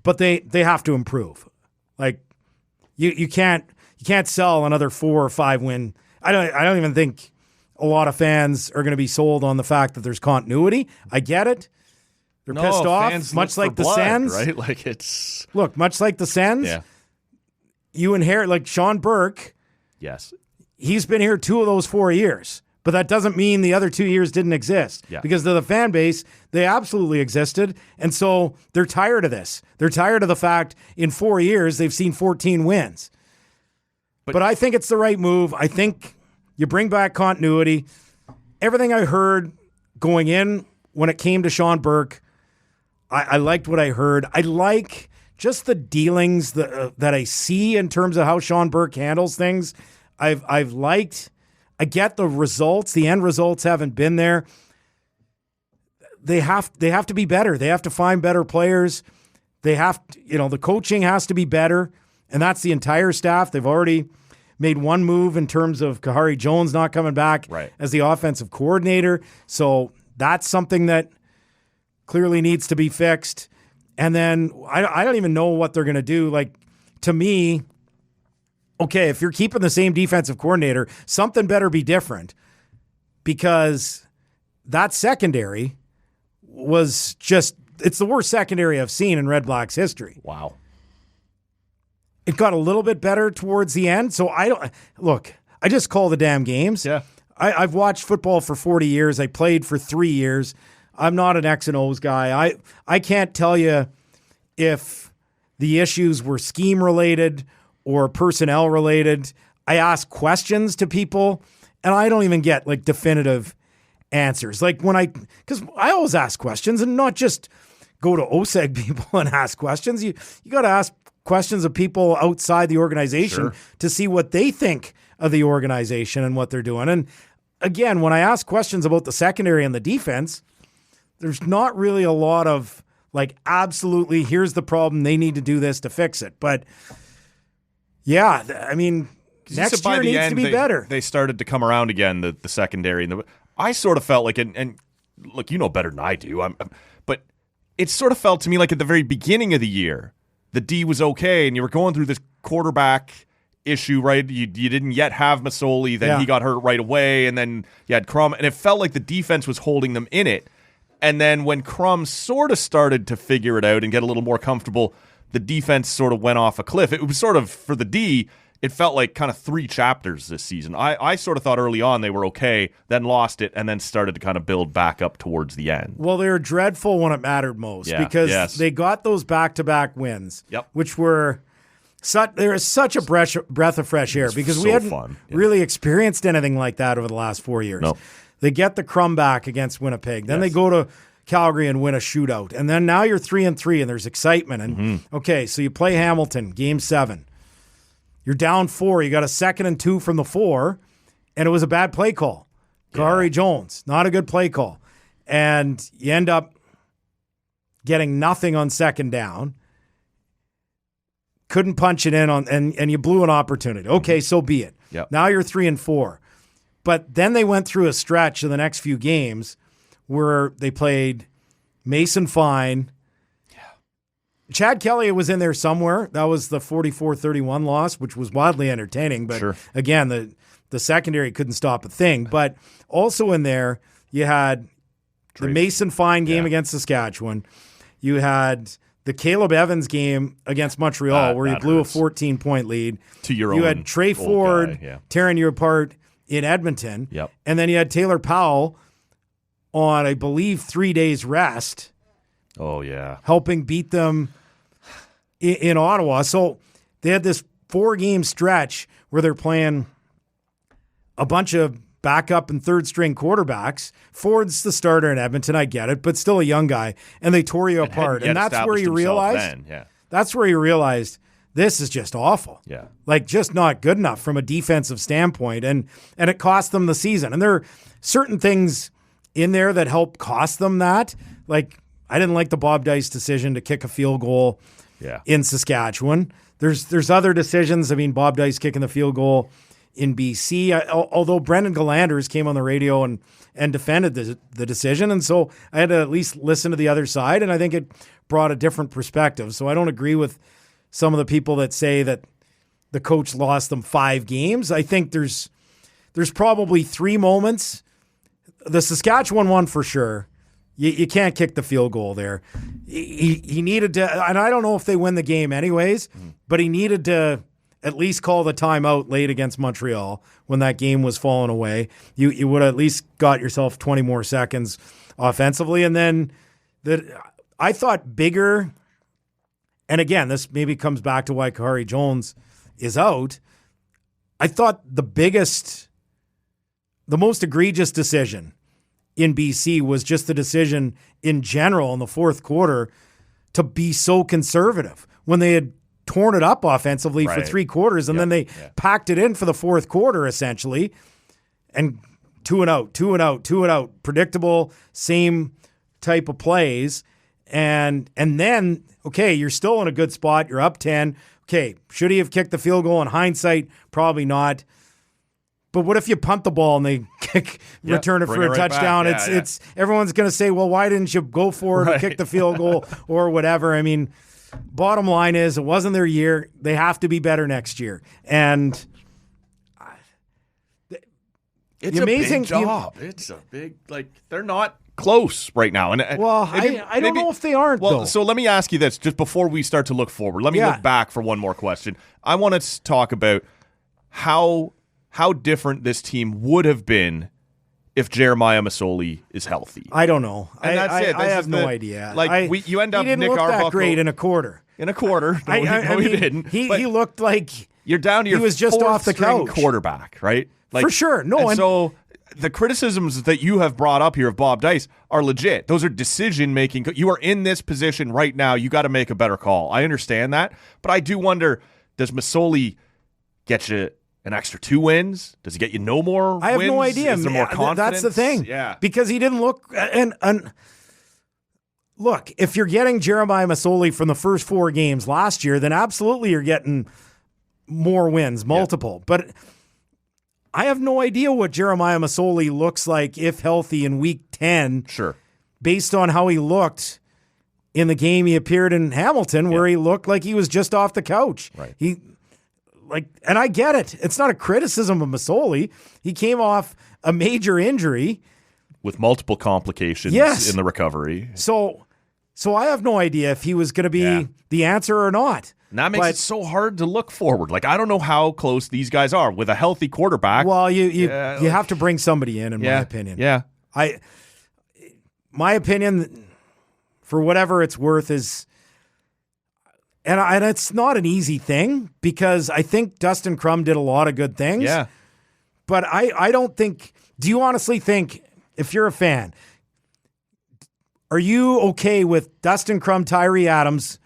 but they have to improve. Like you can't sell another 4 or 5 win. I don't even think a lot of fans are going to be sold on the fact that there's continuity. I get it. They're pissed off, much like the Sens. Right? Like it's... Look, much like the Sens, you inherit, like Sean Burke. Yes. He's been here 2 of those 4 years, but that doesn't mean the other 2 years didn't exist. Yeah. Because to the fan base, they absolutely existed, and so they're tired of this. They're tired of the fact in 4 years they've seen 14 wins. But I think it's the right move. I think you bring back continuity. Everything I heard going in when it came to Sean Burke, I liked what I heard. I like just the dealings that I see in terms of how Sean Burke handles things. I've liked. I get the results. The end results haven't been there. They have to be better. They have to find better players. They have to, the coaching has to be better, and that's the entire staff. They've already made one move in terms of Kahari Jones not coming back as the offensive coordinator. So that's something that clearly needs to be fixed. And then I don't even know what they're going to do. Like, to me, okay, if you're keeping the same defensive coordinator, something better be different, because that secondary was just, it's the worst secondary I've seen in Red Blacks history. Wow. It got a little bit better towards the end. So I just call the damn games. Yeah. I've watched football for 40 years. I played for 3 years. I'm not an X and O's guy. I can't tell you if the issues were scheme related or personnel related. I ask questions to people, and I don't even get like definitive answers. Like because I always ask questions, and not just go to OSEG people and ask questions. You got to ask questions of people outside the organization to see what they think of the organization and what they're doing. And again, when I ask questions about the secondary and the defense, there's not really a lot of like, absolutely, here's the problem, they need to do this to fix it. But yeah, I mean, next year needs to be better. They started to come around again, the secondary. I sort of felt like, and look, you know better than I do, but it sort of felt to me like at the very beginning of the year, the D was okay, and you were going through this quarterback issue, right? You didn't yet have Masoli, then he got hurt right away, and then you had Crum, and it felt like the defense was holding them in it. And then when Crum sort of started to figure it out and get a little more comfortable, the defense sort of went off a cliff. It was sort of, for the D, it felt like kind of 3 chapters this season. I sort of thought early on they were okay, then lost it, and then started to kind of build back up towards the end. Well, they were dreadful when it mattered most because they got those back-to-back wins, which were there was such a breath of fresh air because we hadn't really experienced anything like that over the last 4 years. No. They get the Crumb back against Winnipeg. Then they go to Calgary and win a shootout. And then now you're 3-3 and there's excitement. And okay, so you play Hamilton, game 7. You're down 4. You got a 2nd and 2 from the 4, and it was a bad play call. Kahari Jones, not a good play call. And you end up getting nothing on 2nd down. Couldn't punch it in and you blew an opportunity. Okay, so be it. Yep. Now you're 3-4. But then they went through a stretch in the next few games where they played Mason Fine. Yeah. Chad Kelly was in there somewhere. That was the 44-31 loss, which was wildly entertaining. But again, the secondary couldn't stop a thing. But also in there, you had the Mason Fine game against Saskatchewan. You had the Caleb Evans game against Montreal where you blew a 14-point lead. You had Trey Ford tearing you apart in Edmonton. Yep. And then you had Taylor Powell on, I believe, 3 days rest. Oh, yeah. Helping beat them in Ottawa. So they had this 4-game stretch where they're playing a bunch of backup and third-string quarterbacks. Ford's the starter in Edmonton, I get it, but still a young guy, and they tore you apart. And that's where you realized, that's where you realized this is just awful. Yeah. Like, just not good enough from a defensive standpoint, and it cost them the season. And there are certain things in there that help cost them that. Like, I didn't like the Bob Dyce decision to kick a field goal in Saskatchewan. There's other decisions. I mean, Bob Dyce kicking the field goal in BC, although Brendan Gallanders came on the radio and defended the decision. And so I had to at least listen to the other side, and I think it brought a different perspective. So I don't agree with some of the people that say that the coach lost them 5 games. I think there's probably 3 moments. The Saskatchewan one for sure. You can't kick the field goal there. He needed to, and I don't know if they win the game anyways, but he needed to at least call the timeout late against Montreal when that game was falling away. You would have at least got yourself 20 more seconds offensively. And then I thought bigger, and again, this maybe comes back to why Kahari Jones is out. I thought the most egregious decision in BC was just the decision in general in the fourth quarter to be so conservative when they had torn it up offensively for 3 quarters, and then they packed it in for the fourth quarter essentially, and 2 and out, predictable, same type of plays, and then okay, you're still in a good spot, you're up 10. Okay, should he have kicked the field goal? In hindsight, probably not. But what if you punt the ball and they return it for a touchdown? It's everyone's going to say, well, why didn't you go for it or kick the field goal or whatever? I mean, bottom line is it wasn't their year. They have to be better next year. And it's amazing. Big job. It's a big, they're not close right now. And I don't know if they aren't, though. So let me ask you this, just before we start to look forward. Let me look back for one more question. I want to talk about how different this team would have been if Jeremiah Masoli is healthy. I don't know. And that's it. I have no idea. You end up he didn't Nick look Arbuckle that great in a quarter. No, he didn't. He looked like you're down to your he was just off the couch quarterback, right? For sure. No, and so the criticisms that you have brought up here of Bob Dyce are legit. Those are decision-making. You are in this position right now. You got to make a better call. I understand that. But I do wonder, does Masoli get you an extra 2 wins? Does he get you no more wins? I have no idea. Is there more confidence? That's the thing. Yeah. Because he didn't look and look, if you're getting Jeremiah Masoli from the first 4 games last year, then absolutely you're getting more wins, multiple. But I have no idea what Jeremiah Masoli looks like if healthy in week 10. Sure. Based on how he looked in the game he appeared in Hamilton, where he looked like he was just off the couch. Right. And I get it. It's not a criticism of Masoli. He came off a major injury with multiple complications in the recovery. So I have no idea if he was going to be the answer or not. And that makes it so hard to look forward. I don't know how close these guys are with a healthy quarterback. Well, you have to bring somebody in my opinion. Yeah. My opinion, for whatever it's worth, is, and it's not an easy thing because I think Dustin Crum did a lot of good things. Yeah. But I don't think, do you honestly think, if you're a fan, are you okay with Dustin Crum, Tyree Adams,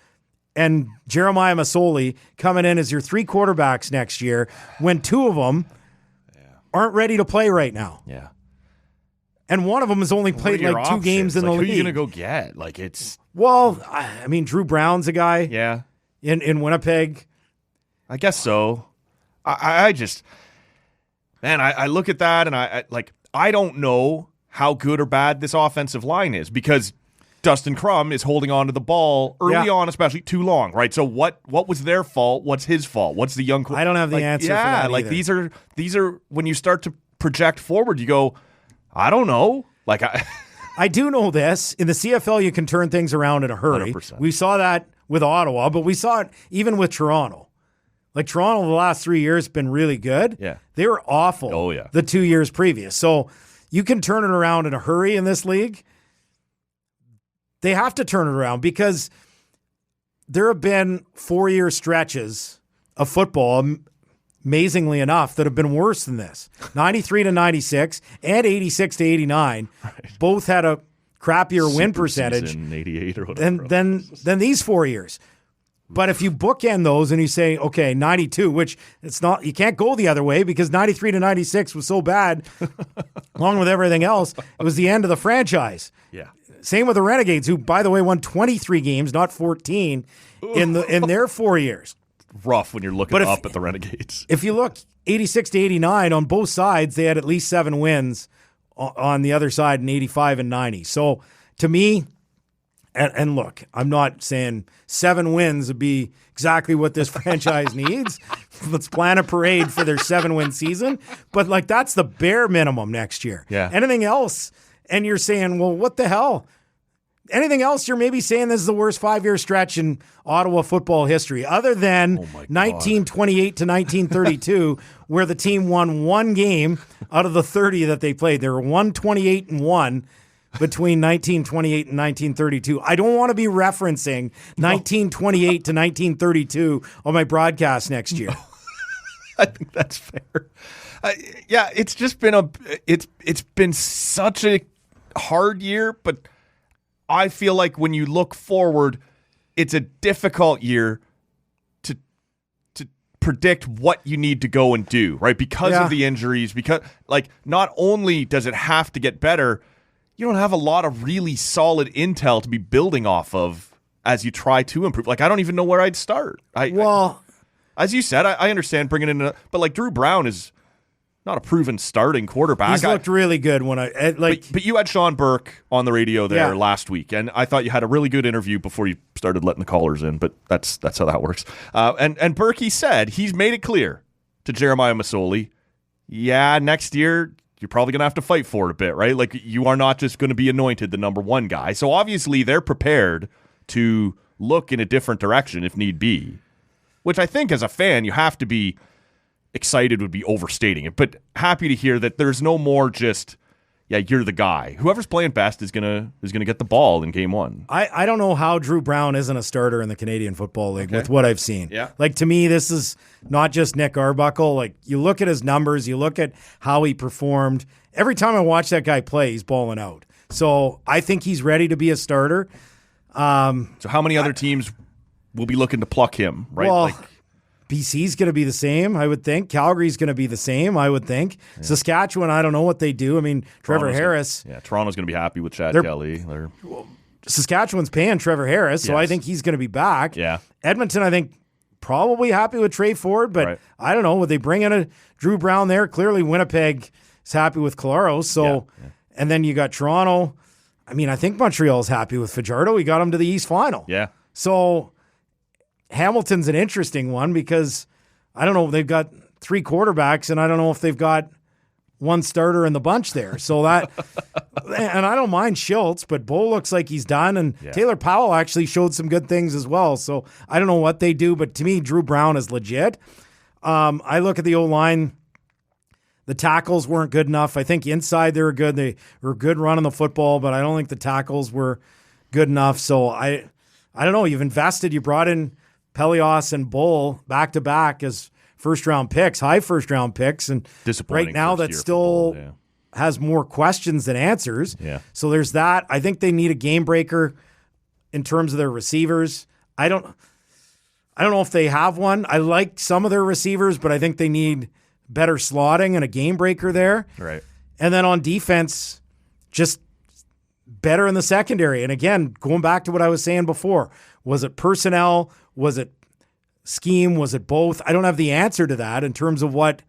and Jeremiah Masoli coming in as your 3 quarterbacks next year when 2 of them aren't ready to play right now? Yeah. And one of them has only played 2 games in the league. Who are you going to go get? Well, I mean, Drew Brown's a guy. Yeah. In Winnipeg. I guess so. I just, man, I look at that and I don't know how good or bad this offensive line is because Dustin Crum is holding on to the ball early on, especially too long, right? So what was their fault? What's his fault? What's the young? I don't have the answer for that either. These are when you start to project forward, you go, I don't know. I do know this. In the CFL, you can turn things around in a hurry. 100%. We saw that with Ottawa, but we saw it even with Toronto. Like Toronto, the last 3 years been really good. Yeah. They were awful. Oh, yeah. The 2 years previous. So you can turn it around in a hurry in this league. They have to turn it around because there have been 4-year stretches of football, amazingly enough, that have been worse than this. 93 to 96 and 86 to 89 both had a crappier win percentage 88 or whatever. than these 4 years. But if you bookend those and you say, okay, 92, which it's not, you can't go the other way because 93 to 96 was so bad, along with everything else, it was the end of the franchise. Yeah. Same with the Renegades, who, by the way, won 23 games, not 14, in their 4 years. Rough when you're looking up at the Renegades. If you look 86 to 89, on both sides, they had at least 7 wins on the other side in 85 and 90. So to me, and look, I'm not saying 7 wins would be exactly what this franchise needs. Let's plan a parade for their 7-win season. But like that's the bare minimum next year. Yeah. Anything else, and you're saying, well, what the hell? Anything else, you're maybe saying this is the worst 5-year stretch in Ottawa football history, other than 1928 to 1932, where the team won 1 game out of the 30 that they played. They were 128-1 between 1928 and 1932. I don't want to be referencing 1928 to 1932 on my broadcast next year. I think that's fair. Yeah, it's just been it's been such a hard year, but I feel like when you look forward, it's a difficult year to predict what you need to go and do, right? Because of the injuries, because like not only does it have to get better, you don't have a lot of really solid intel to be building off of as you try to improve. Like I don't even know where I'd start. As you said, I understand bringing in, but like Drew Brown is not a proven starting quarterback. He's looked really good when But you had Sean Burke on the radio there last week, and I thought you had a really good interview before you started letting the callers in. But that's how that works. And Burke, he said he's made it clear to Jeremiah Masoli, next year you're probably gonna have to fight for it a bit, right? Like you are not just going to be anointed the number 1 guy. So obviously they're prepared to look in a different direction if need be. Which I think as a fan, you have to be excited would be overstating it, but happy to hear that there's no more just, you're the guy. Whoever's playing best is gonna get the ball in game 1. I don't know how Drew Brown isn't a starter in the Canadian Football League with what I've seen. Yeah. Like to me, this is not just Nick Arbuckle. Like you look at his numbers, you look at how he performed. Every time I watch that guy play, he's balling out. So I think he's ready to be a starter. So how many other teams will be looking to pluck him, right? Well, BC's going to be the same, I would think. Calgary's going to be the same, I would think. Yeah. Saskatchewan, I don't know what they do. I mean, Trevor Harris. Toronto's going to be happy with Chad Kelly. Saskatchewan's paying Trevor Harris, so I think he's going to be back. Yeah. Edmonton, I think, probably happy with Trey Ford, but I don't know. Would they bring in a Drew Brown there? Clearly, Winnipeg is happy with Claros. So, and then you got Toronto. I mean, I think Montreal's happy with Fajardo. He got him to the East Final. Yeah. So Hamilton's an interesting one because I don't know. They've got 3 quarterbacks, and I don't know if they've got 1 starter in the bunch there. So that, and I don't mind Schultz, but Bo looks like he's done, and Taylor Powell actually showed some good things as well. So I don't know what they do, but to me, Drew Brown is legit. I look at the O-line. The tackles weren't good enough. I think inside they were good. They were good running the football, but I don't think the tackles were good enough. So I don't know. You've invested. You brought in Pelios and Bull back-to-back as first-round picks, high first-round picks. And right now that still has more questions than answers. Yeah. So there's that. I think they need a game breaker in terms of their receivers. I don't know if they have one. I like some of their receivers, but I think they need better slotting and a game breaker there. Right. And then on defense, just better in the secondary. And again, going back to what I was saying before, was it personnel? Was it scheme? Was it both? I don't have the answer to that in terms of what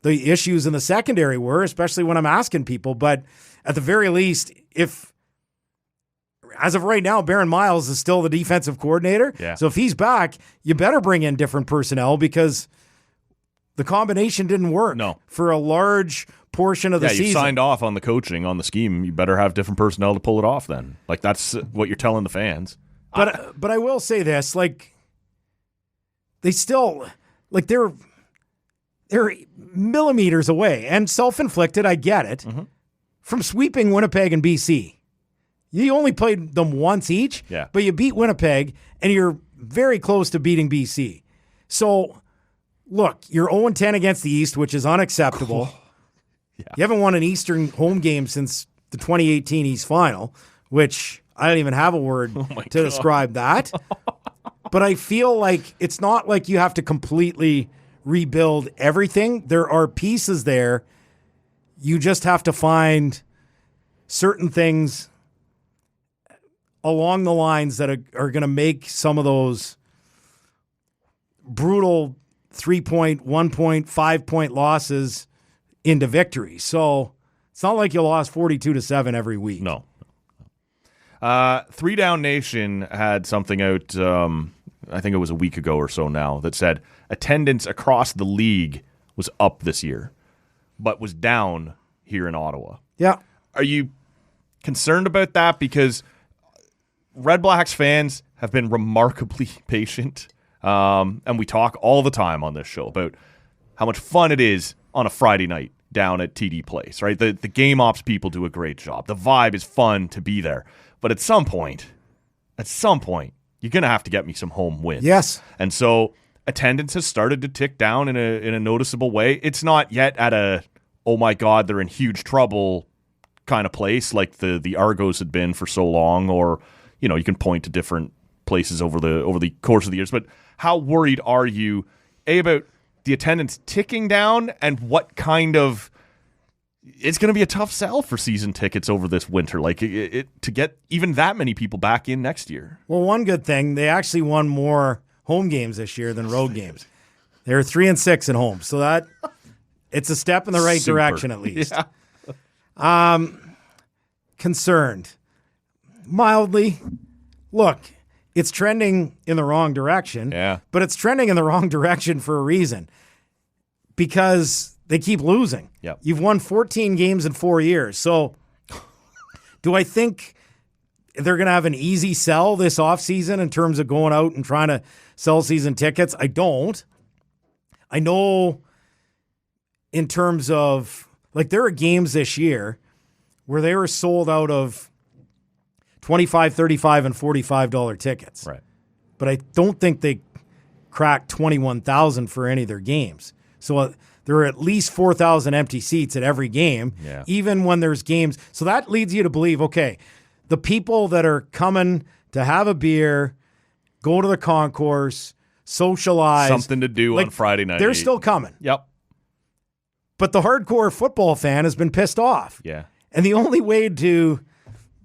the issues in the secondary were, especially when I'm asking people. But at the very least, if as of right now, Baron Miles is still the defensive coordinator. Yeah. So if he's back, you better bring in different personnel because the combination didn't work for a large portion of the season. You signed off on the coaching, on the scheme. You better have different personnel to pull it off then. Like, that's what you're telling the fans. But I will say this, like, they still, like, they're millimeters away, and self-inflicted, I get it, from sweeping Winnipeg and BC. You only played them once each, but you beat Winnipeg, and you're very close to beating BC. So, look, you're 0-10 against the East, which is unacceptable. You haven't won an Eastern home game since the 2018 East Final, which I don't even have a word to describe that. But I feel like it's not like you have to completely rebuild everything. There are pieces there. You just have to find certain things along the lines that are going to make some of those brutal 3-point, 1-point, 5-point losses into victory. So it's not like you lost 42-7 every week. No. 3 Down Nation had something out, I think it was a week ago or so now, that said attendance across the league was up this year, but was down here in Ottawa. Yeah. Are you concerned about that? Because Red Blacks fans have been remarkably patient. And we talk all the time on this show about how much fun it is on a Friday night down at TD Place, right? The game ops people do a great job. The vibe is fun to be there. But at some point, you're going to have to get me some home wins. Yes. And so attendance has started to tick down in a noticeable way. It's not yet at a, oh my God, they're in huge trouble kind of place like the Argos had been for so long, or, you know, you can point to different places over the course of the years. But how worried are you, about the attendance ticking down, and what kind of, it's going to be a tough sell for season tickets over this winter, like to get even that many people back in next year? Well, one good thing, they actually won more home games this year than road games. They're 3-6 at home, so that it's a step in the right direction at least. Yeah. Concerned, mildly. Look, it's trending in the wrong direction, but it's trending in the wrong direction for a reason, because they keep losing. Yep. You've won 14 games in 4 years. So do I think they're going to have an easy sell this offseason in terms of going out and trying to sell season tickets? I don't. I know in terms of, like, there are games this year where they were sold out of $25, $35, and $45 tickets. Right. But I don't think they cracked 21,000 for any of their games. So there are at least 4,000 empty seats at every game, even when there's games. So that leads you to believe, okay, the people that are coming to have a beer, go to the concourse, socialize. Something to do on Friday night. They're still coming. Yep. But the hardcore football fan has been pissed off. Yeah. And the only way to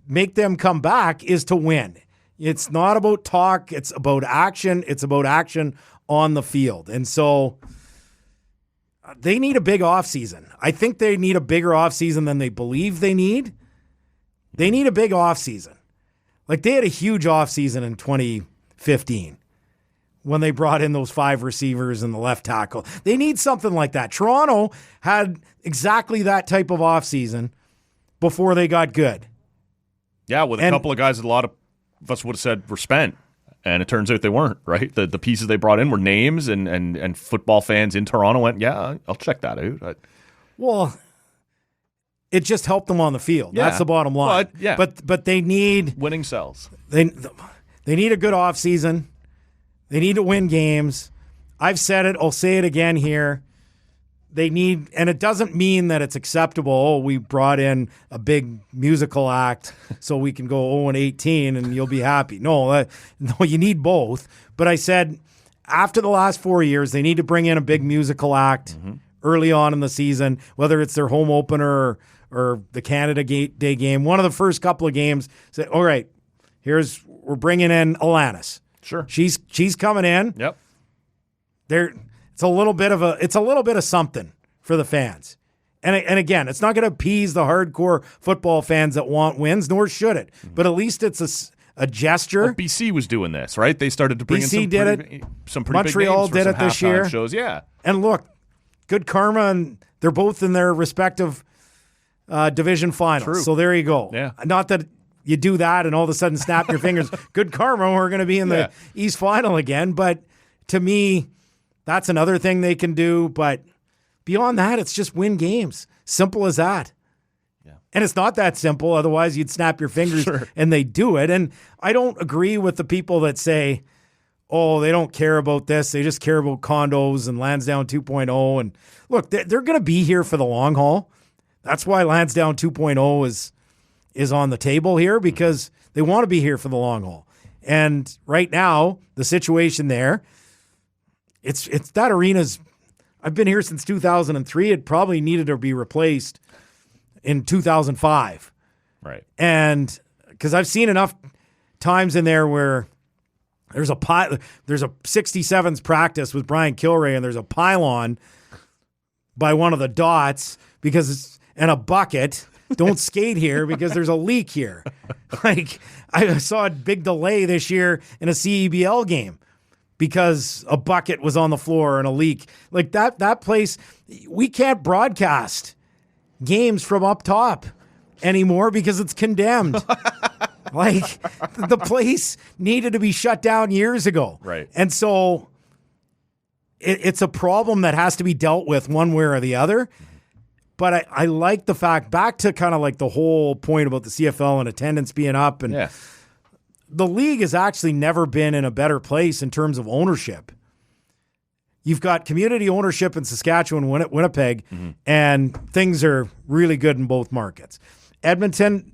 make them come back is to win. It's not about talk. It's about action. It's about action on the field. And so they need a big offseason. I think they need a bigger offseason than they believe they need. They need a big offseason. Like, they had a huge offseason in 2015 when they brought in those 5 receivers and the left tackle. They need something like that. Toronto had exactly that type of offseason before they got good. Yeah, with a couple of guys that a lot of us would have said were spent, and it turns out they weren't, right? The pieces they brought in were names, and football fans in Toronto went, yeah, I'll check that out. Well, it just helped them on the field. Yeah. That's the bottom line. But they need winning sells. They need a good offseason. They need to win games. I've said it. I'll say it again here. They need, and it doesn't mean that it's acceptable. Oh, we brought in a big musical act so we can go 0-18 and you'll be happy. No, you need both. But I said after the last 4 years, they need to bring in a big musical act early on in the season, whether it's their home opener or the Canada Day game. One of the first couple of games, say, all right, we're bringing in Alanis. Sure, she's coming in. Yep. It's a little bit of something for the fans. And again, it's not going to appease the hardcore football fans that want wins, nor should it. But at least it's a gesture. Well, BC was doing this, right? They started to bring BC in some pretty Montreal big names did for it this year. shows. Yeah. And look, good karma, and They're both in their respective division finals. True. So there you go. Yeah. Not that you do that and all of a sudden snap your fingers. Good karma, we're going to be in the East Final again. But to me, that's another thing they can do. But beyond that, it's just win games. Simple as that. Yeah. And it's not that simple. Otherwise, you'd snap your fingers and they do it. And I don't agree with the people that say, oh, they don't care about this. They just care about condos and Lansdowne 2.0. And look, they're going to be here for the long haul. That's why Lansdowne 2.0 is on the table here, because they want to be here for the long haul. And right now, the situation there, it's that arena's, I've been here since 2003. It probably needed to be replaced in 2005. Right. And because I've seen enough times in there where there's a 67s practice with Brian Kilray, and there's a pylon by one of the dots and a bucket. Don't skate here because there's a leak here. Like, I saw a big delay this year in a CEBL game because a bucket was on the floor and a leak. Like that place, we can't broadcast games from up top anymore because it's condemned. Like, the place needed to be shut down years ago. Right. And so it's a problem that has to be dealt with one way or the other. But I like the fact, back to kind of like the whole point about the CFL and attendance being up, and the league has actually never been in a better place in terms of ownership. You've got community ownership in Saskatchewan, Winnipeg, and things are really good in both markets. Edmonton,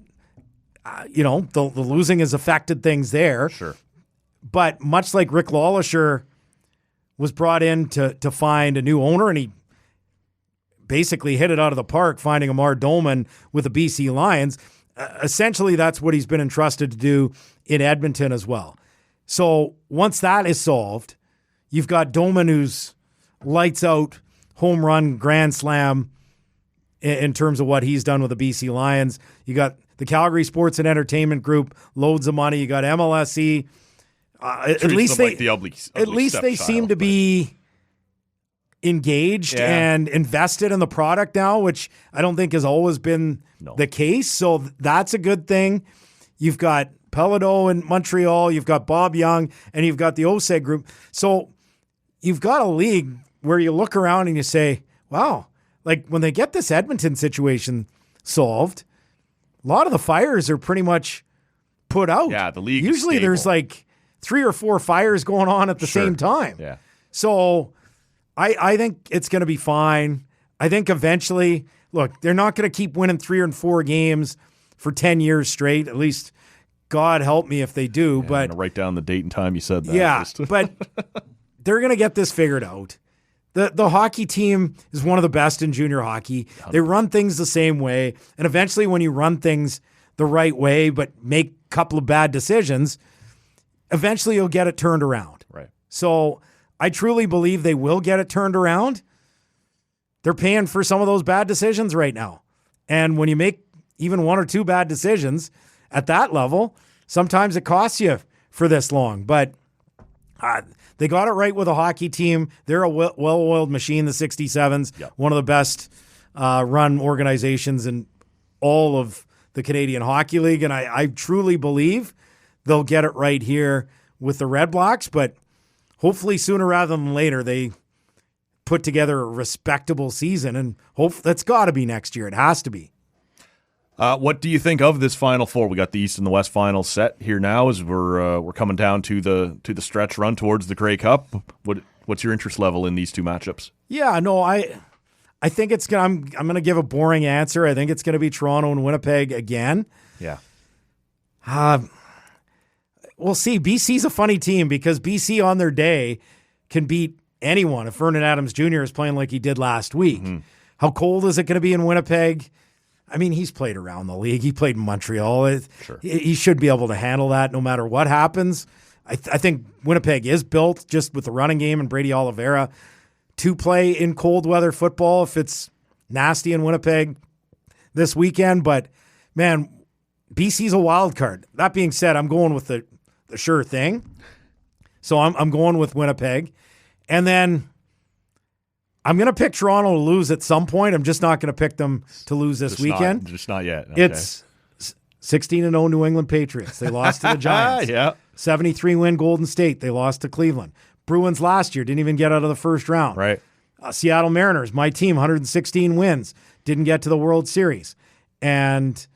the losing has affected things there. Sure. But much like Rick Lawlisher was brought in to find a new owner, and he basically hit it out of the park, finding Amar Doman with the BC Lions. Essentially, that's what he's been entrusted to do in Edmonton as well. So once that is solved, you've got Doman, who's lights out, home run, grand slam in terms of what he's done with the BC Lions. You got the Calgary Sports and Entertainment Group, loads of money. You got MLSE. At least they seem to be engaged and invested in the product now, which I don't think has always been the case. So that's a good thing. You've got Pelodeau in Montreal, you've got Bob Young, and you've got the OSEG group. So you've got a league where you look around and you say, wow, like when they get this Edmonton situation solved, a lot of the fires are pretty much put out. Yeah, the league usually is there's like 3 or 4 fires going on at the same time. Yeah. So I think it's going to be fine. I think eventually, look, they're not going to keep winning 3 or 4 games for 10 years straight. At least, God help me if they do. Yeah, but I'm going to write down the date and time you said that. Yeah, but they're going to get this figured out. The hockey team is one of the best in junior hockey. 100%. They run things the same way. And eventually, when you run things the right way but make a couple of bad decisions, eventually you'll get it turned around. Right. So I truly believe they will get it turned around. They're paying for some of those bad decisions right now. And when you make even 1 or 2 bad decisions at that level, sometimes it costs you for this long. But they got it right with a hockey team. They're a well-oiled machine, the 67s, one of the best run organizations in all of the Canadian Hockey League. And I truly believe they'll get it right here with the Red Blacks. But hopefully sooner rather than later, they put together a respectable season, and that's got to be next year. It has to be. What do you think of this Final Four? We got the East and the West finals set here now as we're coming down to the stretch run towards the Grey Cup. What's your interest level in these two matchups? Yeah, no, I think it's gonna. I'm gonna give a boring answer. I think it's gonna be Toronto and Winnipeg again. Yeah. We'll see. BC's a funny team because BC on their day can beat anyone if Vernon Adams Jr. is playing like he did last week. Mm-hmm. How cold is it going to be in Winnipeg? I mean, he's played around the league. He played in Montreal. Sure. He should be able to handle that no matter what happens. I think Winnipeg is built just with the running game and Brady Oliveira to play in cold weather football if it's nasty in Winnipeg this weekend. But, man, BC's a wild card. That being said, I'm going with the sure thing. So I'm going with Winnipeg. And then I'm going to pick Toronto to lose at some point. I'm just not going to pick them to lose this weekend. Just not yet. Okay. It's 16-0 New England Patriots. They lost to the Giants. Yeah. 73-win Golden State. They lost to Cleveland. Bruins last year didn't even get out of the first round. Right. Seattle Mariners, my team, 116 wins, didn't get to the World Series. And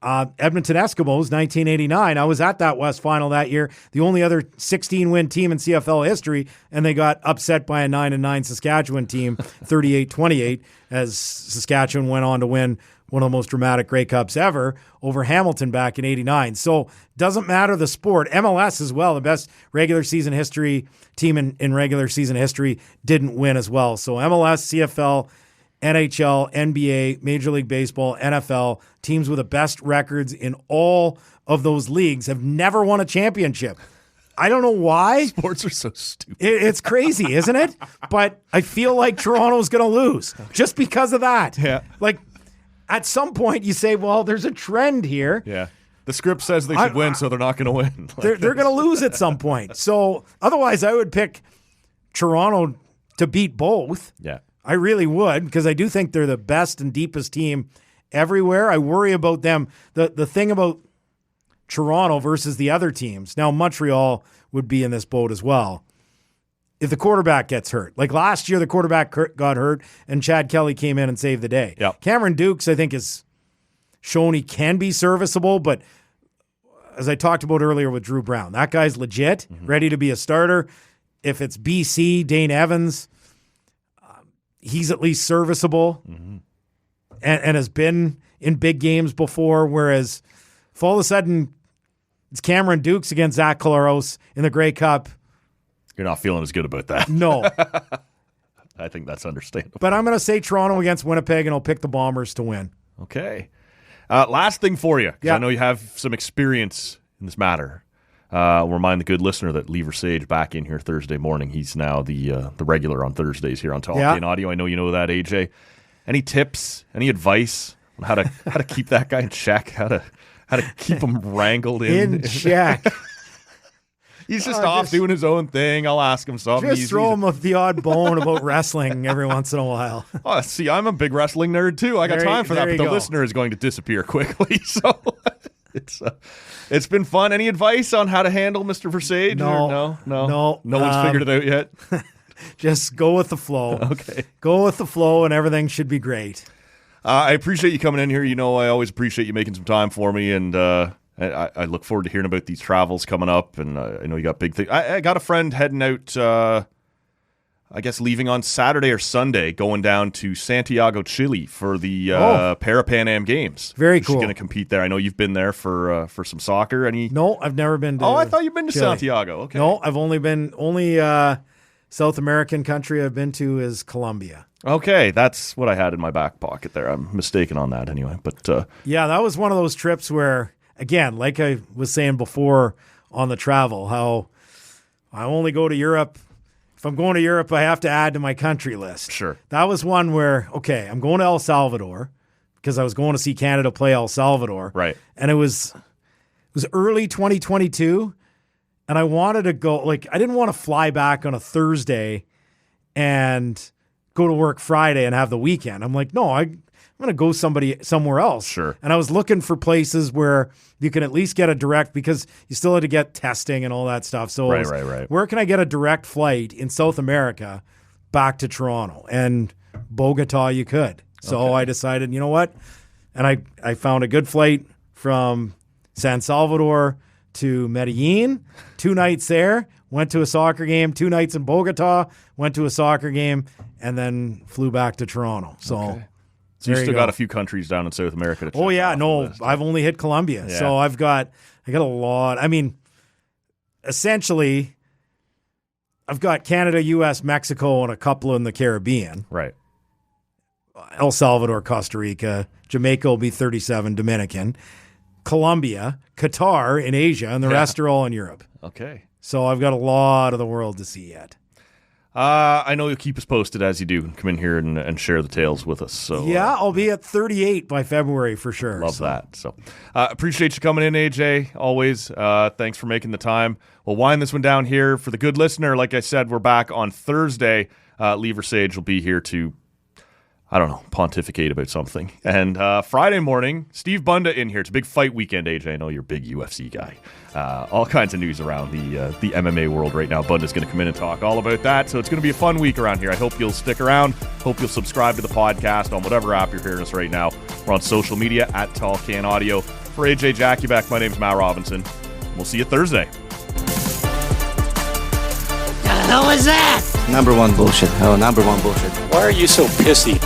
Edmonton Eskimos, 1989. I was at that West Final that year, the only other 16-win team in CFL history, and they got upset by a 9-9 Saskatchewan team, 38-28, as Saskatchewan went on to win one of the most dramatic Grey Cups ever over Hamilton back in 89. So doesn't matter the sport. MLS as well, the best regular season history team in regular season history, didn't win as well. So MLS, CFL, NHL, NBA, Major League Baseball, NFL, teams with the best records in all of those leagues have never won a championship. I don't know why. Sports are so stupid. It's crazy, isn't it? But I feel like Toronto's going to lose just because of that. Yeah. Like, at some point you say, well, there's a trend here. Yeah. The script says they should win, so they're not going to win. They're going to lose at some point. So otherwise I would pick Toronto to beat both. Yeah. I really would, because I do think they're the best and deepest team everywhere. I worry about them. The thing about Toronto versus the other teams, now Montreal would be in this boat as well. If the quarterback gets hurt, like last year, the quarterback got hurt and Chad Kelly came in and saved the day. Yep. Cameron Dukes, I think, has shown he can be serviceable, but as I talked about earlier with Drew Brown, that guy's legit, ready to be a starter. If it's BC, Dane Evans, he's at least serviceable and has been in big games before, whereas if all of a sudden it's Cameron Dukes against Zach Collaros in the Grey Cup, you're not feeling as good about that. No. I think that's understandable. But I'm going to say Toronto against Winnipeg, and I'll pick the Bombers to win. Okay. Last thing for you, because Yeah. I know you have some experience in this matter. I'll remind the good listener that Lever Sage back in here Thursday morning. He's now the regular on Thursdays here on Talk Yeah. and Audio. I know you know that, AJ. Any tips? Any advice on how to keep that guy in check? How to keep him wrangled In check. He's just off doing his own thing. I'll ask him something. Just throw him with the odd bone about wrestling every once in a while. Oh, see, I'm a big wrestling nerd too. I got There time for that, you but the go. listener is going to disappear quickly. So it's been fun. Any advice on how to handle Mr. Versage? No. No one's figured it out yet. Just go with the flow. Okay. Go with the flow, and everything should be great. I appreciate you coming in here. You know, I always appreciate you making some time for me, and I look forward to hearing about these travels coming up. And I know you got big things. I got a friend heading out. I guess leaving on Saturday or Sunday, going down to Santiago, Chile for the Para-Pan Am Games. Very She's cool. going to compete there. I know you've been there for some soccer. No, I've never been to. Oh, I thought you'd been to Chile. Santiago. Okay. No, I've only South American country I've been to is Colombia. Okay, that's what I had in my back pocket there. I'm mistaken on that anyway. But Yeah, that was one of those trips where, again, like I was saying before on the travel, how I only go to Europe. If I'm going to Europe, I have to add to my country list. Sure. That was one where, okay, I'm going to El Salvador because I was going to see Canada play El Salvador. Right. And it was early 2022, and I wanted to go, like, I didn't want to fly back on a Thursday and go to work Friday and have the weekend. I'm like, no, I'm going to go somewhere else. Sure. And I was looking for places where you can at least get a direct, because you still had to get testing and all that stuff. So Right. where can I get a direct flight in South America back to Toronto? And Bogota you could. So I decided, you know what? And I found a good flight from San Salvador to Medellin, 2 nights there, went to a soccer game, 2 nights in Bogota, went to a soccer game, and then flew back to Toronto. So, So you there still you got go. a few countries down in South America to check Oh yeah, off the no, list. I've only hit Colombia. Yeah. So I got a lot. I mean, essentially, I've got Canada, US, Mexico, and a couple in the Caribbean. Right. El Salvador, Costa Rica, Jamaica will be 37, Dominican, Colombia, Qatar in Asia, and the rest are all in Europe. Okay. So I've got a lot of the world to see yet. I know you'll keep us posted as you do. Come in here and share the tales with us. So Yeah, I'll be at 38 by February for sure. love that. So appreciate you coming in, AJ. Always. Thanks for making the time. We'll wind this one down here for the good listener. Like I said, we're back on Thursday. Lever Sage will be here to, I don't know, pontificate about something. And Friday morning, Steve Bunda in here. It's a big fight weekend, AJ. I know you're a big UFC guy. All kinds of news around the MMA world right now. Bunda's going to come in and talk all about that. So it's going to be a fun week around here. I hope you'll stick around. Hope you'll subscribe to the podcast on whatever app you're hearing us right now. We're on social media at Tall Can Audio. For AJ Jackieback, my name's Matt Robinson. We'll see you Thursday. The hell is that? Number one bullshit. Oh, number one bullshit. Why are you so pissy?